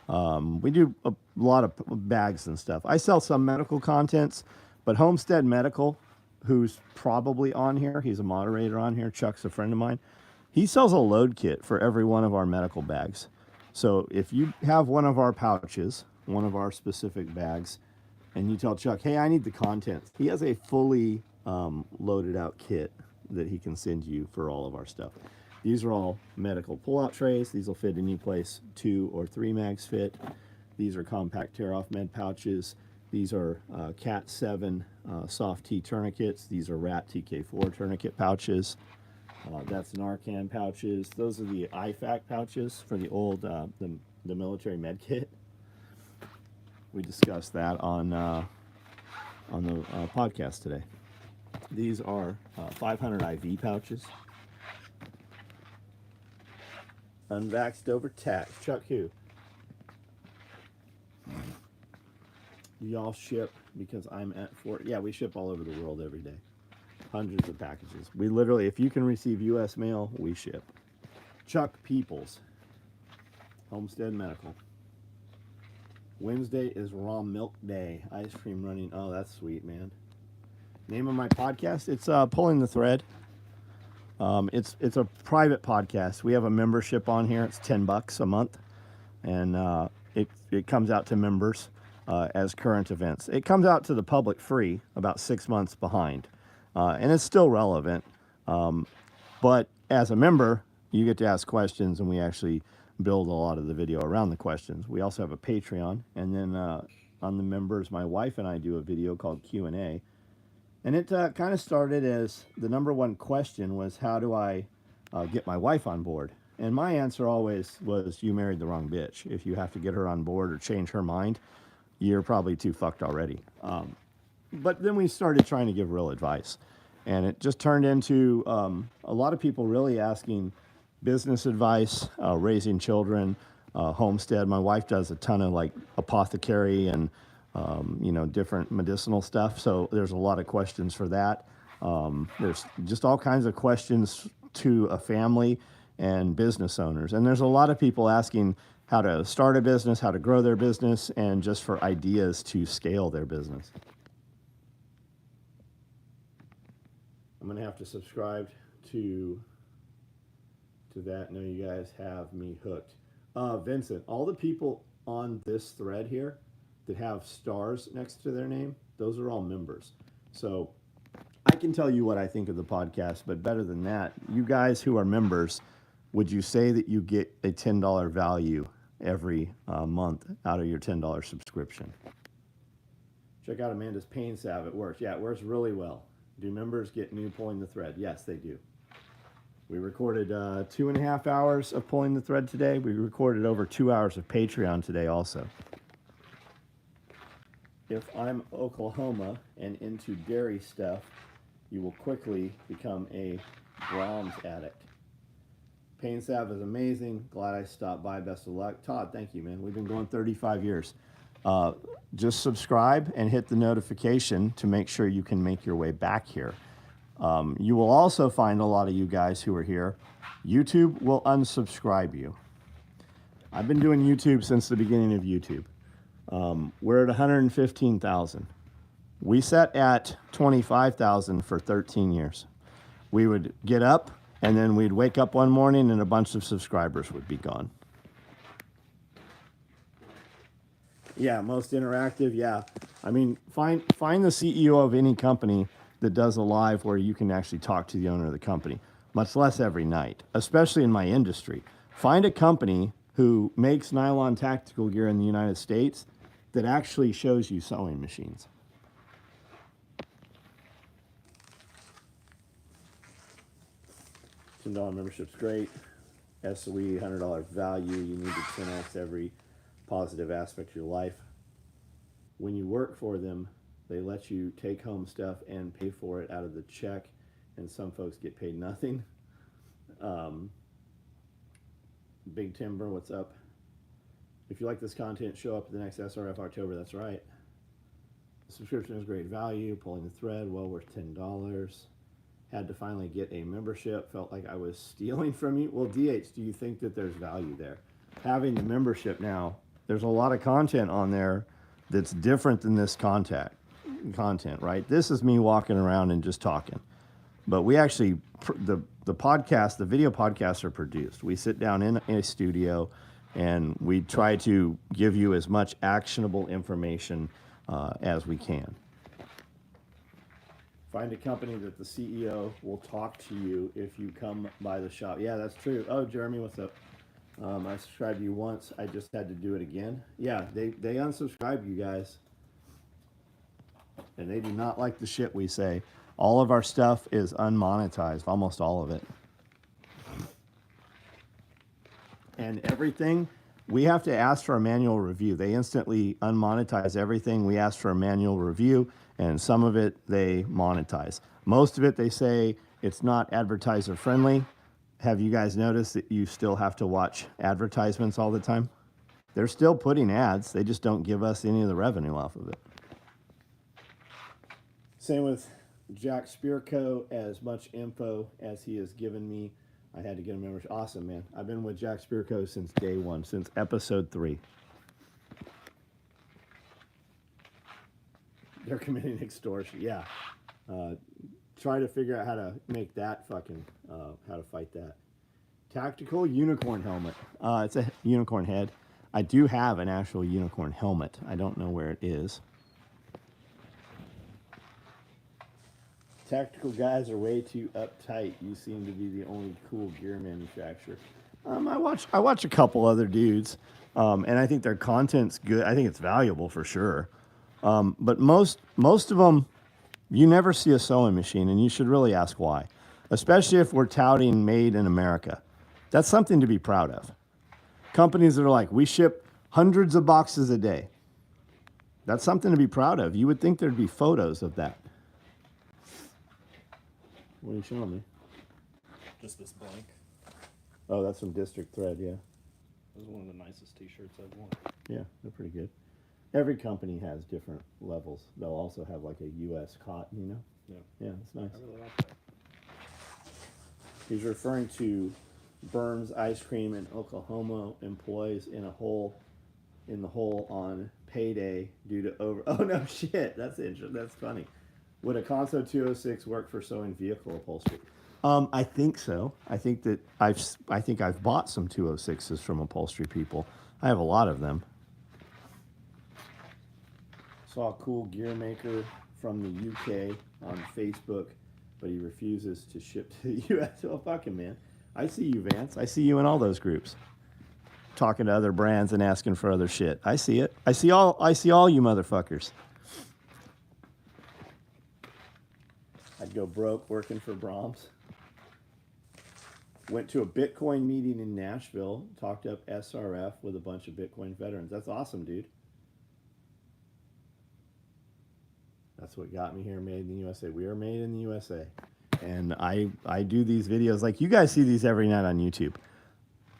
We do a lot of bags and stuff. I sell some medical contents, but Homestead Medical, who's probably on here, he's a moderator on here, Chuck's a friend of mine, he sells a load kit for every one of our medical bags. So if you have one of our pouches, one of our specific bags, and you tell Chuck, hey, I need the contents, he has a fully loaded out kit that he can send you for all of our stuff. These are all medical pull-out trays. These will fit any place 2 or 3 mags fit. These are compact tear-off med pouches. These are Cat 7 soft T tourniquets. These are Rat TK4 tourniquet pouches. That's Narcan pouches. Those are the IFAC pouches for the old the military med kit. We discussed that on the podcast today. These are 500 IV pouches. Unvaxxed over tax. Chuck who? Do y'all ship because I'm at Fort? Yeah, we ship all over the world every day. Hundreds of packages. We literally, if you can receive U.S. mail, we ship. Chuck Peoples. Homestead Medical. Wednesday is raw milk day. Ice cream running. Oh, that's sweet, man. Name of my podcast? It's Pulling the Thread. It's a private podcast. We have a membership on here. It's $10 a month, and it comes out to members as current events. It comes out to the public free, about 6 months behind, and it's still relevant. But as a member, you get to ask questions, and we actually build a lot of the video around the questions. We also have a Patreon, and then on the members, my wife and I do a video called Q&A. And it kind of started as the number one question was, how do I get my wife on board? And my answer always was, you married the wrong bitch. If you have to get her on board or change her mind, you're probably too fucked already. But then we started trying to give real advice. And it just turned into a lot of people really asking business advice, raising children, homestead. My wife does a ton of like apothecary and different medicinal stuff. So there's a lot of questions for that. There's just all kinds of questions to a family and business owners. And there's a lot of people asking how to start a business, how to grow their business, and just for ideas to scale their business. I'm going to have to subscribe to that. No, you guys have me hooked. Vincent, all the people on this thread here that have stars next to their name, those are all members. So I can tell you what I think of the podcast, but better than that, you guys who are members, would you say that you get a $10 value every month out of your $10 subscription? Check out Amanda's pain salve. It works. Yeah, it works really well. Do members get new Pulling the Thread? Yes, they do. We recorded 2.5 hours of Pulling the Thread today. We recorded over 2 hours of Patreon today also. If I'm Oklahoma and into dairy stuff, you will quickly become a bronze addict. Pain salve is amazing. Glad I stopped by. Best of luck. Todd, thank you, man. We've been going 35 years. Just subscribe and hit the notification to make sure you can make your way back here. You will also find a lot of you guys who are here. YouTube will unsubscribe you. I've been doing YouTube since the beginning of YouTube. We're at 115,000. We sat at 25,000 for 13 years. We would get up, and then we'd wake up one morning and a bunch of subscribers would be gone. Yeah, most interactive, yeah. I mean, find the CEO of any company that does a live where you can actually talk to the owner of the company, much less every night, especially in my industry. Find a company who makes nylon tactical gear in the United States that actually shows you sewing machines. $10 membership's great. SOE, $100 value. You need to 10x every positive aspect of your life. When you work for them, they let you take home stuff and pay for it out of the check, and some folks get paid nothing. Big Timber, what's up? If you like this content, show up at the next SRF October. That's right. The subscription is great value. Pulling the thread, well worth $10. Had to finally get a membership. Felt like I was stealing from you. Well, DH, do you think that there's value there? Having the membership now, there's a lot of content on there that's different than this content, right? This is me walking around and just talking. But we actually, the podcast, the video podcasts are produced. We sit down in a studio and we try to give you as much actionable information as we can. Find a company that the CEO will talk to you if you come by the shop. Yeah, that's true. Oh, Jeremy, what's up? I subscribed to you once. I just had to do it again. Yeah, they unsubscribe you guys. And they do not like the shit we say. All of our stuff is unmonetized, almost all of it. And everything, we have to ask for a manual review. They instantly unmonetize everything. We ask for a manual review, and some of it they monetize. Most of it they say it's not advertiser friendly. Have you guys noticed that you still have to watch advertisements all the time? They're still putting ads. They just don't give us any of the revenue off of it. Same with Jack Spearco. As much info as he has given me, I had to get a membership. Awesome, man. I've been with Jack Spearco since day one, since episode 3. They're committing extortion. Yeah. Try to figure out how to make that fucking, how to fight that. Tactical unicorn helmet. It's a unicorn head. I do have an actual unicorn helmet. I don't know where it is. Tactical guys are way too uptight. You seem to be the only cool gear manufacturer. I watch a couple other dudes, and I think their content's good. I think it's valuable for sure. But most of them, you never see a sewing machine, and you should really ask why. Especially if we're touting made in America. That's something to be proud of. Companies that are like, we ship hundreds of boxes a day. That's something to be proud of. You would think there'd be photos of that. What are you showing me? Just this blank. Oh, that's from District Thread, yeah. This is one of the nicest t-shirts I've worn. Yeah, they're pretty good. Every company has different levels. They'll also have like a U.S. cotton, you know? Yeah. Yeah, it's nice. I really like that. He's referring to Burns Ice Cream in Oklahoma employees in the hole on payday due to over. Oh no, shit. That's interesting. That's funny. Would a Conso 206 work for sewing vehicle upholstery? I think so. I think I've bought some 206s from upholstery people. I have a lot of them. Saw a cool gear maker from the UK on Facebook, but he refuses to ship to the US. Well, fuck him, man. I see you, Vance. I see you in all those groups, talking to other brands and asking for other shit. I see it. I see all you motherfuckers. I'd go broke working for Brahms. Went to a Bitcoin meeting in Nashville, talked up SRF with a bunch of Bitcoin veterans. That's awesome, dude. That's what got me here, made in the USA. We are made in the USA. And I do these videos, like you guys see these every night on YouTube.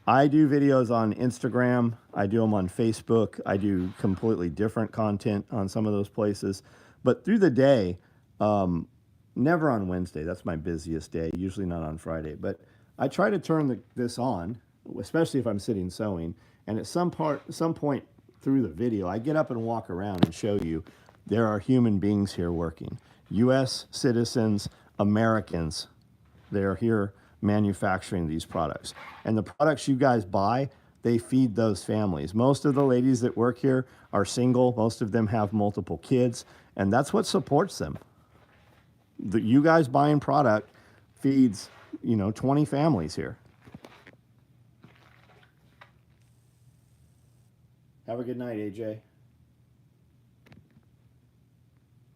I do videos on Instagram. I do them on Facebook. I do completely different content on some of those places. But through the day, never on Wednesday. That's my busiest day, usually not on Friday. But I try to turn this on, especially if I'm sitting sewing. And at some point through the video, I get up and walk around and show you there are human beings here working. U.S. citizens, Americans, they're here manufacturing these products. And the products you guys buy, they feed those families. Most of the ladies that work here are single. Most of them have multiple kids. And that's what supports them. You guys buying product feeds, 20 families here. Have a good night, AJ.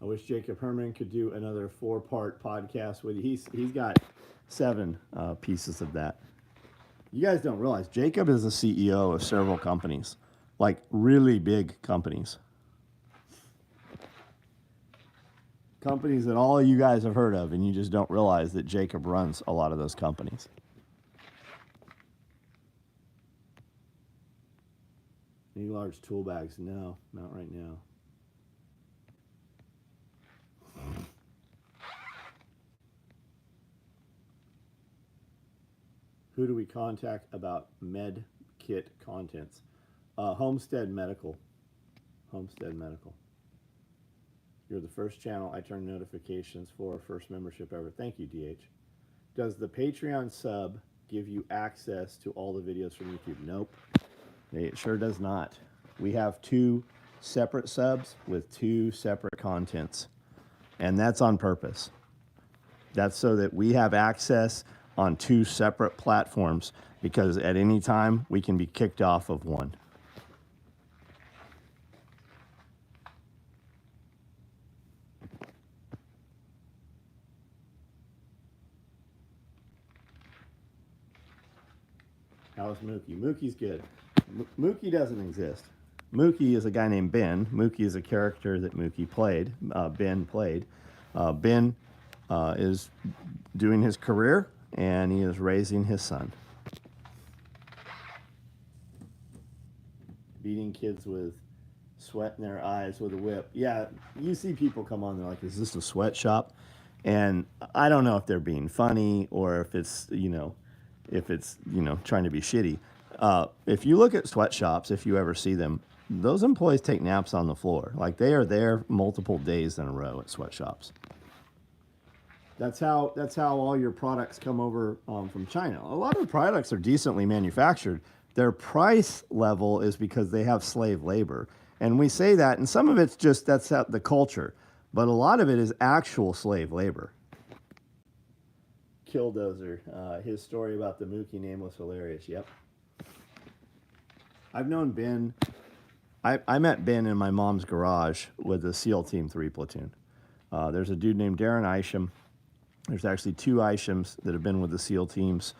I wish Jacob Herman could do another 4-part podcast with you. He's got 7 pieces of that. You guys don't realize Jacob is the CEO of several companies, like really big companies. Companies that all of you guys have heard of, and you just don't realize that Jacob runs a lot of those companies. Any large tool bags? No, not right now. Who do we contact about med kit contents? Homestead Medical. Homestead Medical. You're the first channel I turn notifications for, first membership ever. Thank you, DH. Does the Patreon sub give you access to all the videos from YouTube? Nope. It sure does not. We have 2 separate subs with 2 separate contents. And that's on purpose. That's so that we have access on 2 separate platforms, because at any time we can be kicked off of one. How's Mookie? Mookie's good. Mookie doesn't exist. Mookie is a guy named Ben. Mookie is a character that Mookie played. Ben played. Ben is doing his career, and he is raising his son. Beating kids with sweat in their eyes with a whip. Yeah, you see people come on, they're like, is this a sweatshop? And I don't know if they're being funny or if it's, trying to be shitty. If you look at sweatshops, if you ever see them, those employees take naps on the floor. Like, they are there multiple days in a row at sweatshops. That's how all your products come over from China. A lot of the products are decently manufactured. Their price level is because they have slave labor. And we say that, and some of it's just, that's the culture. But a lot of it is actual slave labor. Killdozer, his story about the Mookie name was hilarious. Yep. I've known Ben. I met Ben in my mom's garage with the SEAL Team 3 platoon. There's a dude named Darren Isham. There's actually 2 Ishams that have been with the SEAL teams.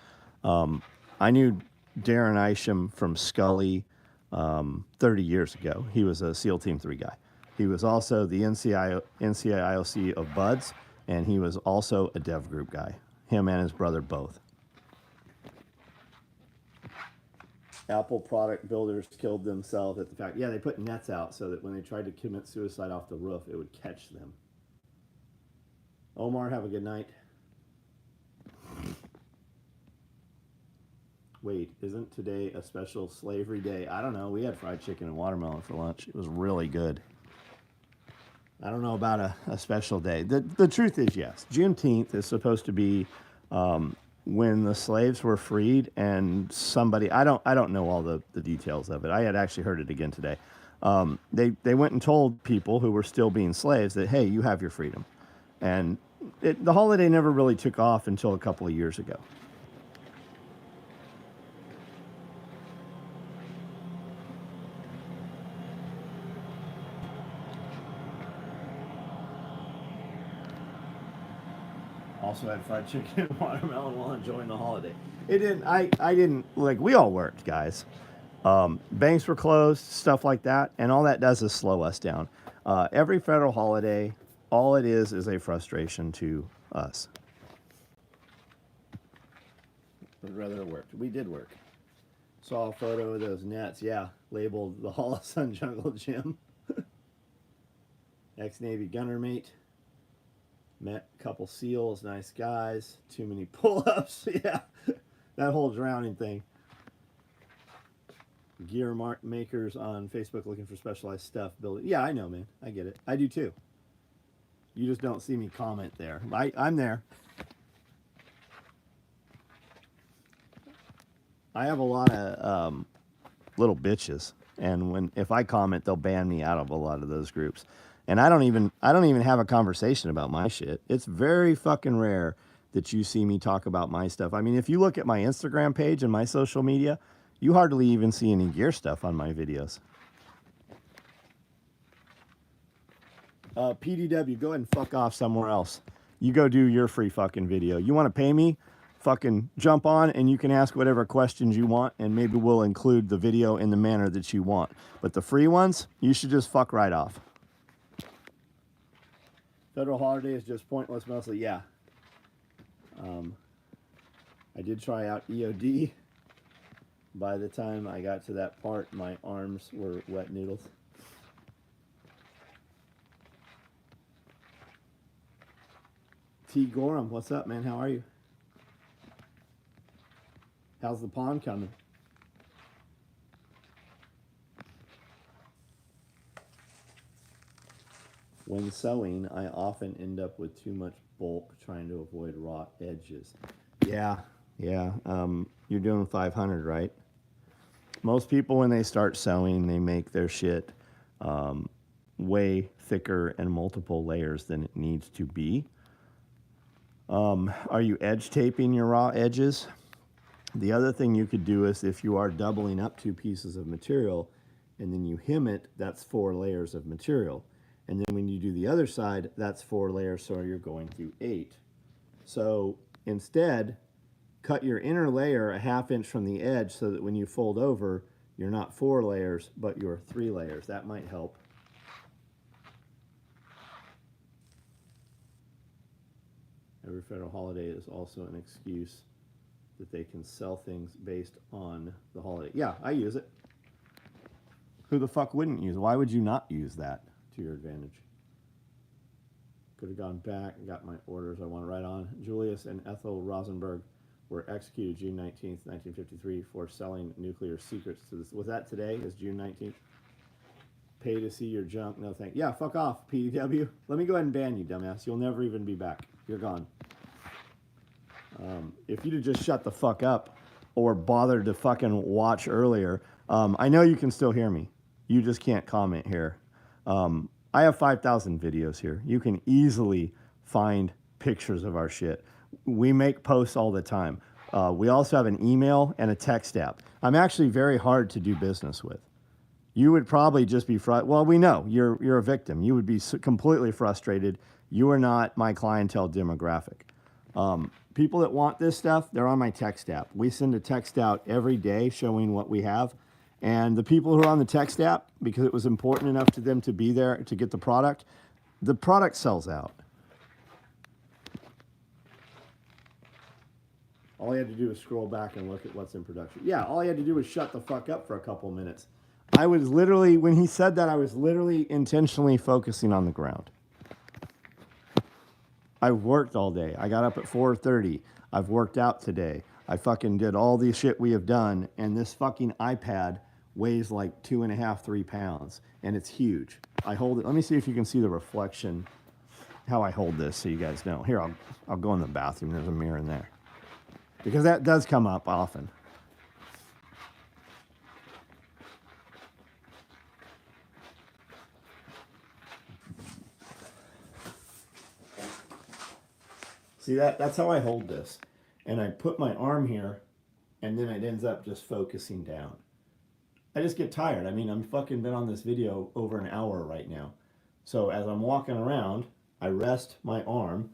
I knew Darren Isham from Scully 30 years ago. He was a SEAL Team 3 guy. He was also the NCIOC of Buds, and he was also a dev group guy. Him and his brother both. Apple product builders killed themselves at the factory. Yeah, they put nets out so that when they tried to commit suicide off the roof, it would catch them. Omar, have a good night. Wait, isn't today a special slavery day? I don't know. We had fried chicken and watermelon for lunch. It was really good. I don't know about a special day. The truth is, yes. Juneteenth is supposed to be when the slaves were freed, and somebody, I don't know all the details of it. I had actually heard it again today. They went and told people who were still being slaves that, hey, you have your freedom. And the holiday never really took off until a couple of years ago. Also had fried chicken and watermelon while enjoying the holiday. It didn't. I didn't, like, we all worked, guys. Banks were closed, stuff like that, and all that does is slow us down. Every federal holiday, all it is a frustration to us. I'd rather it worked. We did work. Saw a photo of those nets, yeah, labeled the Hall of Sun Jungle Gym. Ex-Navy gunner mate. Met a couple SEALs, nice guys. Too many pull-ups, yeah. That whole drowning thing. Gear makers on Facebook looking for specialized stuff. Building. Yeah, I know, man. I get it. I do too. You just don't see me comment there. I'm there. I have a lot of little bitches, and if I comment, they'll ban me out of a lot of those groups. And I don't even have a conversation about my shit. It's very fucking rare that you see me talk about my stuff. I mean, if you look at my Instagram page and my social media, you hardly even see any gear stuff on my videos. PDW, go ahead and fuck off somewhere else. You go do your free fucking video. You want to pay me? Fucking jump on and you can ask whatever questions you want, and maybe we'll include the video in the manner that you want. But the free ones, you should just fuck right off. Federal holiday is just pointless mostly, yeah. I did try out EOD. By the time I got to that part, my arms were wet noodles. T. Gorham, what's up, man? How are you? How's the pond coming? When sewing, I often end up with too much bulk trying to avoid raw edges. Yeah. You're doing 500, right? Most people, when they start sewing, they make their shit way thicker and multiple layers than it needs to be. Are you edge taping your raw edges? The other thing you could do is, if you are doubling up 2 pieces of material and then you hem it, that's 4 layers of material. And then when you do the other side, that's 4 layers, so you're going through 8. So instead, cut your inner layer a 1/2 inch from the edge so that when you fold over, you're not 4 layers, but you're 3 layers. That might help. Every federal holiday is also an excuse that they can sell things based on the holiday. Yeah, I use it. Who the fuck wouldn't use it? Why would you not use that to your advantage? Could have gone back and got my orders I want to write on. Julius and Ethel Rosenberg were executed June 19th, 1953 for selling nuclear secrets to this. Was that today? Is June 19th? Pay to see your junk. No thank. Yeah, fuck off, PDW. Let me go ahead and ban you, dumbass. You'll never even be back. You're gone. If you'd have just shut the fuck up or bothered to fucking watch earlier, I know you can still hear me. You just can't comment here. I have 5,000 videos here. You can easily find pictures of our shit. We make posts all the time. We also have an email and a text app. I'm actually very hard to do business with. You would probably just be well, we know you're a victim. You would be completely frustrated. You are not my clientele demographic. People that want this stuff, they're on my text app. We send a text out every day showing what we have. And the people who are on the text app, because it was important enough to them to be there to get the product sells out. All you had to do was scroll back and look at what's in production. Yeah, all you had to do was shut the fuck up for a couple minutes. I was literally, when he said that, I was literally intentionally focusing on the ground. I worked all day. I got up at 4:30. I've worked out today. I fucking did all the shit we have done, and this fucking iPad weighs like 2.5, 3 pounds, and it's huge. I hold it. Let me see if you can see the reflection, how I hold this, so you guys know. Here, I'll go in the bathroom. There's a mirror in there, because that does come up often. See, that's how I hold this. And I put my arm here, and then it ends up just focusing down. I just get tired. I mean, I'm fucking been on this video over an hour right now. So as I'm walking around, I rest my arm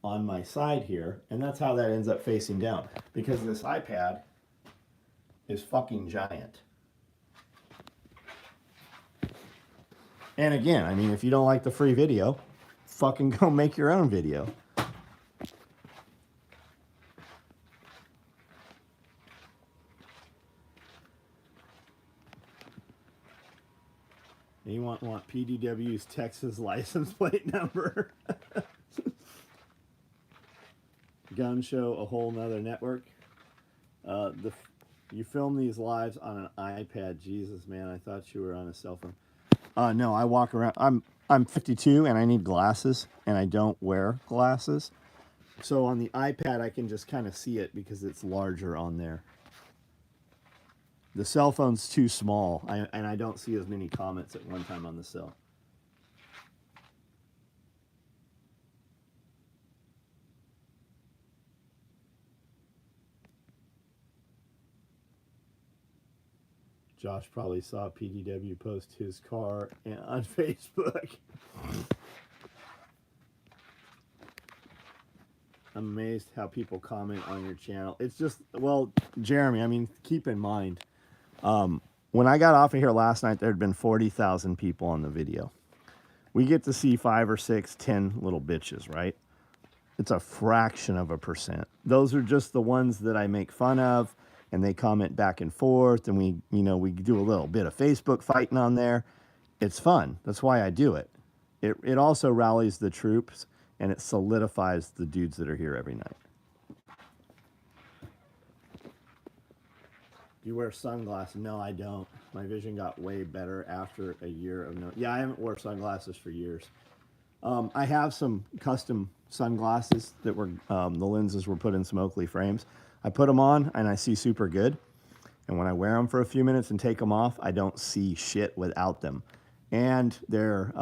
on my side here, and that's how that ends up facing down. Because this iPad is fucking giant. And again, I mean, if you don't like the free video, fucking go make your own video. You want PDW's Texas license plate number. Gun show, a whole nother network. You film these lives on an iPad. Jesus, man, I thought you were on a cell phone. No, I walk around. I'm 52 and I need glasses, and I don't wear glasses. So on the iPad, I can just kind of see it because it's larger on there. The cell phone's too small, and I don't see as many comments at one time on the cell. Josh probably saw PDW post his car on Facebook. I'm amazed how people comment on your channel. It's just, well, Jeremy, I mean, keep in mind, when I got off of here last night, there had been 40,000 people on the video. We get to see 5 or 6, 10 little bitches, right? It's a fraction of a percent. Those are just the ones that I make fun of, and they comment back and forth, and we do a little bit of Facebook fighting on there. It's fun. That's why I do it. It also rallies the troops, and it solidifies the dudes that are here every night. Do you wear sunglasses? No, I don't. My vision got way better after a year of no. Yeah, I haven't worn sunglasses for years. I have some custom sunglasses that were, the lenses were put in some Oakley frames. I put them on and I see super good. And when I wear them for a few minutes and take them off, I don't see shit without them. And they're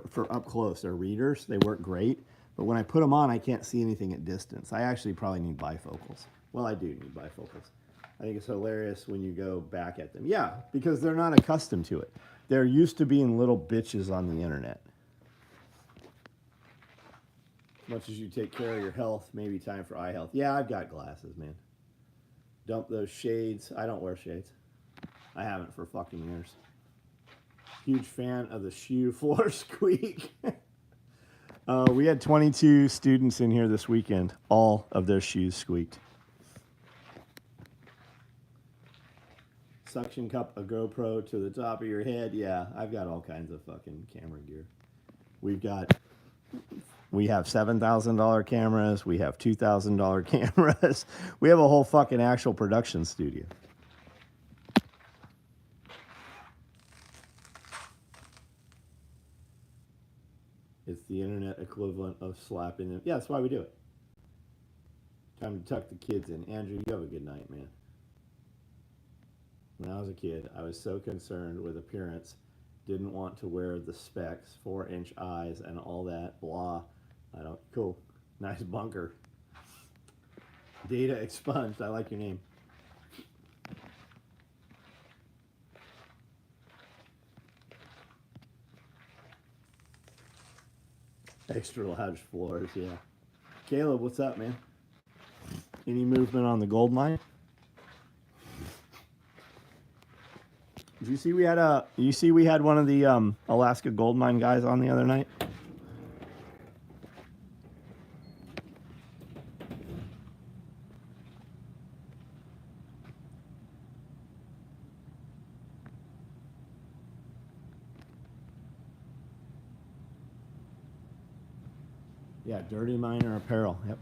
for up close. They're readers. They work great. But when I put them on, I can't see anything at distance. I actually probably need bifocals. Well, I do need bifocals. I think it's hilarious when you go back at them. Yeah, because they're not accustomed to it. They're used to being little bitches on the internet. As much as you take care of your health, maybe time for eye health. Yeah, I've got glasses, man. Dump those shades. I don't wear shades. I haven't for fucking years. Huge fan of the shoe floor squeak. We had 22 students in here this weekend. All of their shoes squeaked. Suction cup a GoPro to the top of your head. Yeah, I've got all kinds of fucking camera gear. We have $7,000 cameras. We have $2,000 cameras. We have a whole fucking actual production studio. It's the internet equivalent of slapping them. Yeah, that's why we do it. Time to tuck the kids in. Andrew, you have a good night, man. When I was a kid, I was so concerned with appearance, didn't want to wear the specs, 4-inch eyes, and all that blah. Cool. Nice bunker. Data expunged. I like your name. Extra large floors, yeah. Caleb, what's up, man? Any movement on the gold mine? Did you see we had one of the Alaska gold mine guys on the other night? Yeah, dirty miner apparel. Yep.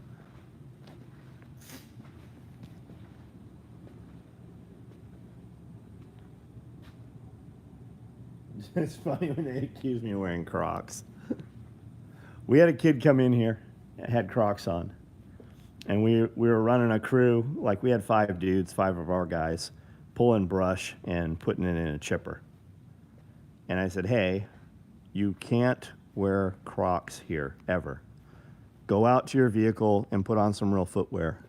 It's funny when they accuse me of wearing Crocs. We had a kid come in here, had Crocs on, and we were running a crew. Like, we had 5 dudes, 5 of our guys, pulling brush and putting it in a chipper. And I said, hey, you can't wear Crocs here, ever. Go out to your vehicle and put on some real footwear,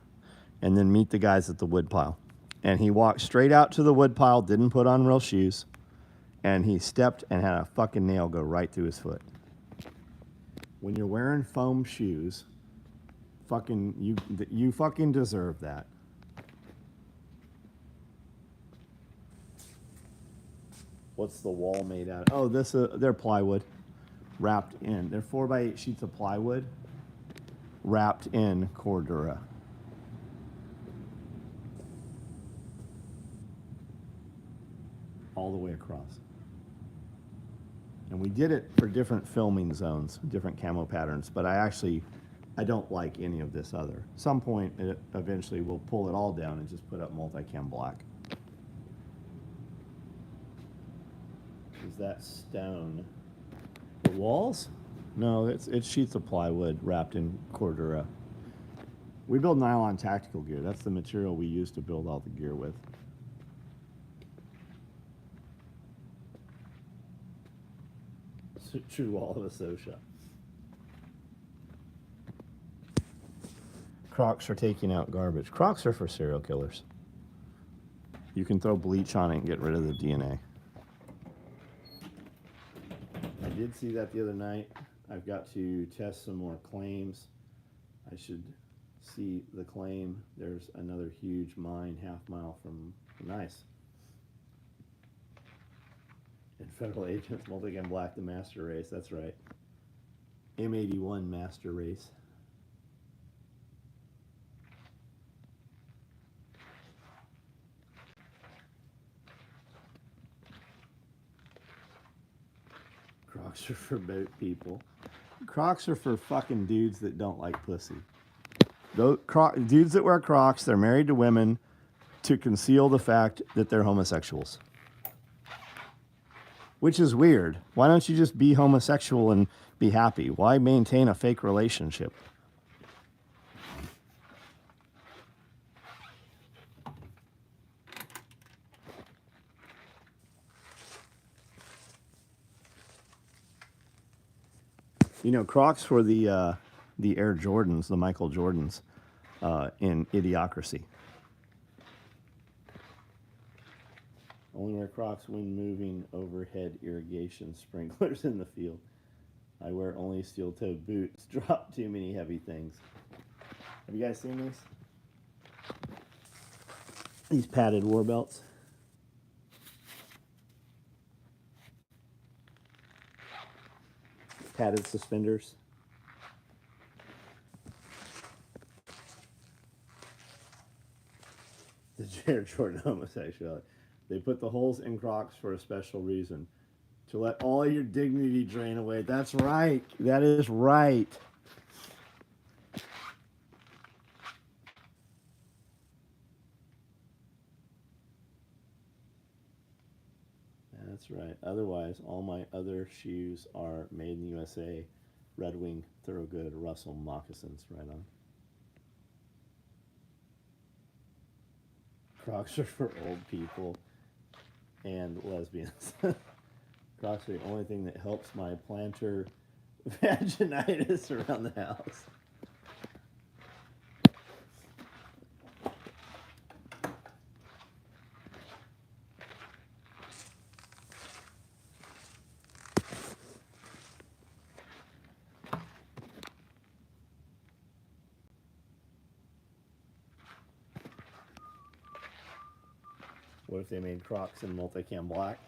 and then meet the guys at the woodpile. And he walked straight out to the woodpile, didn't put on real shoes, and he stepped and had a fucking nail go right through his foot. When you're wearing foam shoes, you fucking deserve that. What's the wall made out of? Oh, they're plywood. wrapped in. They're 4x8 sheets of plywood wrapped in Cordura. All the way across. And we did it for different filming zones, different camo patterns, but I don't like any of this other. Some point, eventually we'll pull it all down and just put up multicam black. Is that stone? The walls? No, it's sheets of plywood wrapped in Cordura. We build nylon tactical gear. That's the material we use to build all the gear with. True wall of a sew shop. Crocs are taking out garbage. Crocs are for serial killers. You can throw bleach on it and get rid of the DNA. I did see that the other night. I've got to test some more claims. I should see the claim. There's another huge mine half mile from nice. And federal agents, multicam black, the master race. That's right. M81 master race. Crocs are for boat people. Crocs are for fucking dudes that don't like pussy. Those dudes that wear Crocs, they're married to women to conceal the fact that they're homosexuals. Which is weird. Why don't you just be homosexual and be happy? Why maintain a fake relationship? You know, Crocs were the Air Jordans, the Michael Jordans, in Idiocracy. Only wear Crocs when moving overhead irrigation sprinklers in the field. I wear only steel-toed boots. Drop too many heavy things. Have you guys seen these? These padded war belts. Padded suspenders. The Air Jordan homosexuality. They put the holes in Crocs for a special reason. To let all your dignity drain away. That's right. That is right. That's right. Otherwise, all my other shoes are made in the USA. Red Wing, Thorogood, Russell moccasins. Right on. Crocs are for old people and lesbians. Crocs are the only thing that helps my plantar vaginitis around the house. What if they made Crocs in multicam black?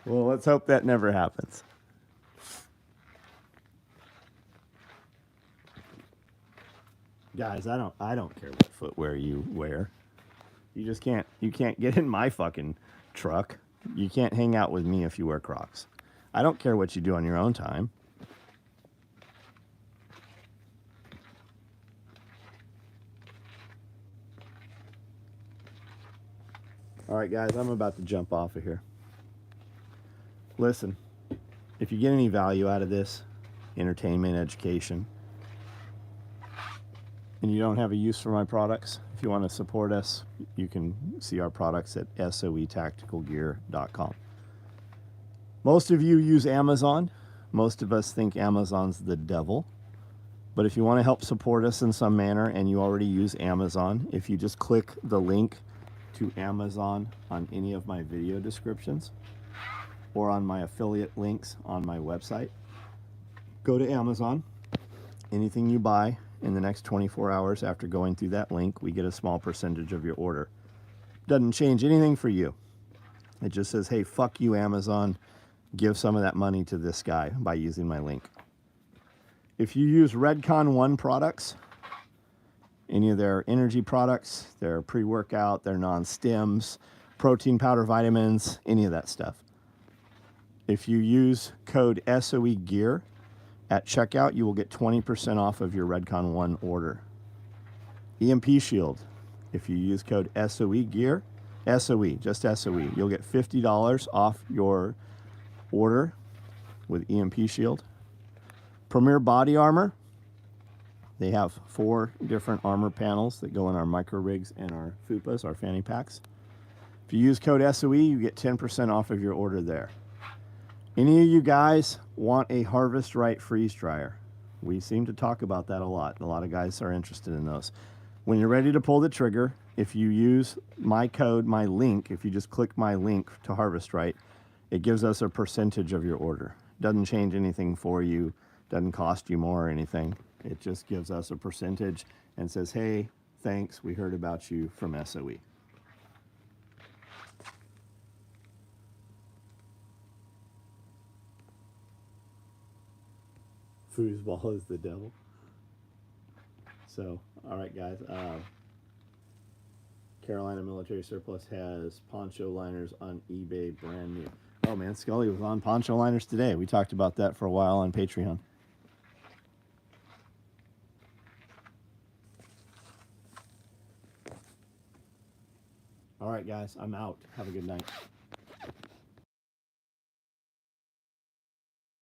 Well, let's hope that never happens. Guys, I don't care what footwear you wear. You can't get in my fucking truck. You can't hang out with me if you wear Crocs. I don't care what you do on your own time. All right, guys, I'm about to jump off of here. Listen, if you get any value out of this, entertainment, education, and you don't have a use for my products, if you want to support us, you can see our products at soetacticalgear.com. Most of you use Amazon. Most of us think Amazon's the devil. But if you want to help support us in some manner and you already use Amazon, if you just click the link to Amazon on any of my video descriptions or on my affiliate links on my website, go to Amazon. Anything you buy in the next 24 hours after going through that link, we get a small percentage of your order. Doesn't change anything for you. It just says, hey, fuck you, Amazon. give some of that money to this guy by using my link. If you use Redcon One products, any of their energy products, their pre-workout, their non-stims, protein powder, vitamins, any of that stuff. If you use code SOE Gear at checkout, you will get 20% off of your Redcon One order. EMP Shield, if you use code SOE Gear, SOE, just SOE, you'll get $50 off your order with EMP Shield. Premier Body Armor, they have 4 different armor panels that go in our micro rigs and our FUPAs, our fanny packs. If you use code SOE, you get 10% off of your order there. Any of you guys want a Harvest Right freeze dryer? We seem to talk about that a lot. A lot of guys are interested in those. When you're ready to pull the trigger, if you use my code, my link, if you just click my link to Harvest Right, it gives us a percentage of your order. Doesn't change anything for you, doesn't cost you more or anything. It just gives us a percentage and says, hey, thanks, we heard about you from SOE. Foosball is the devil. So, all right, guys. Carolina Military Surplus has poncho liners on eBay, brand new. Oh, man, Scully was on poncho liners today. We talked about that for a while on Patreon. All right, guys, I'm out. Have a good night.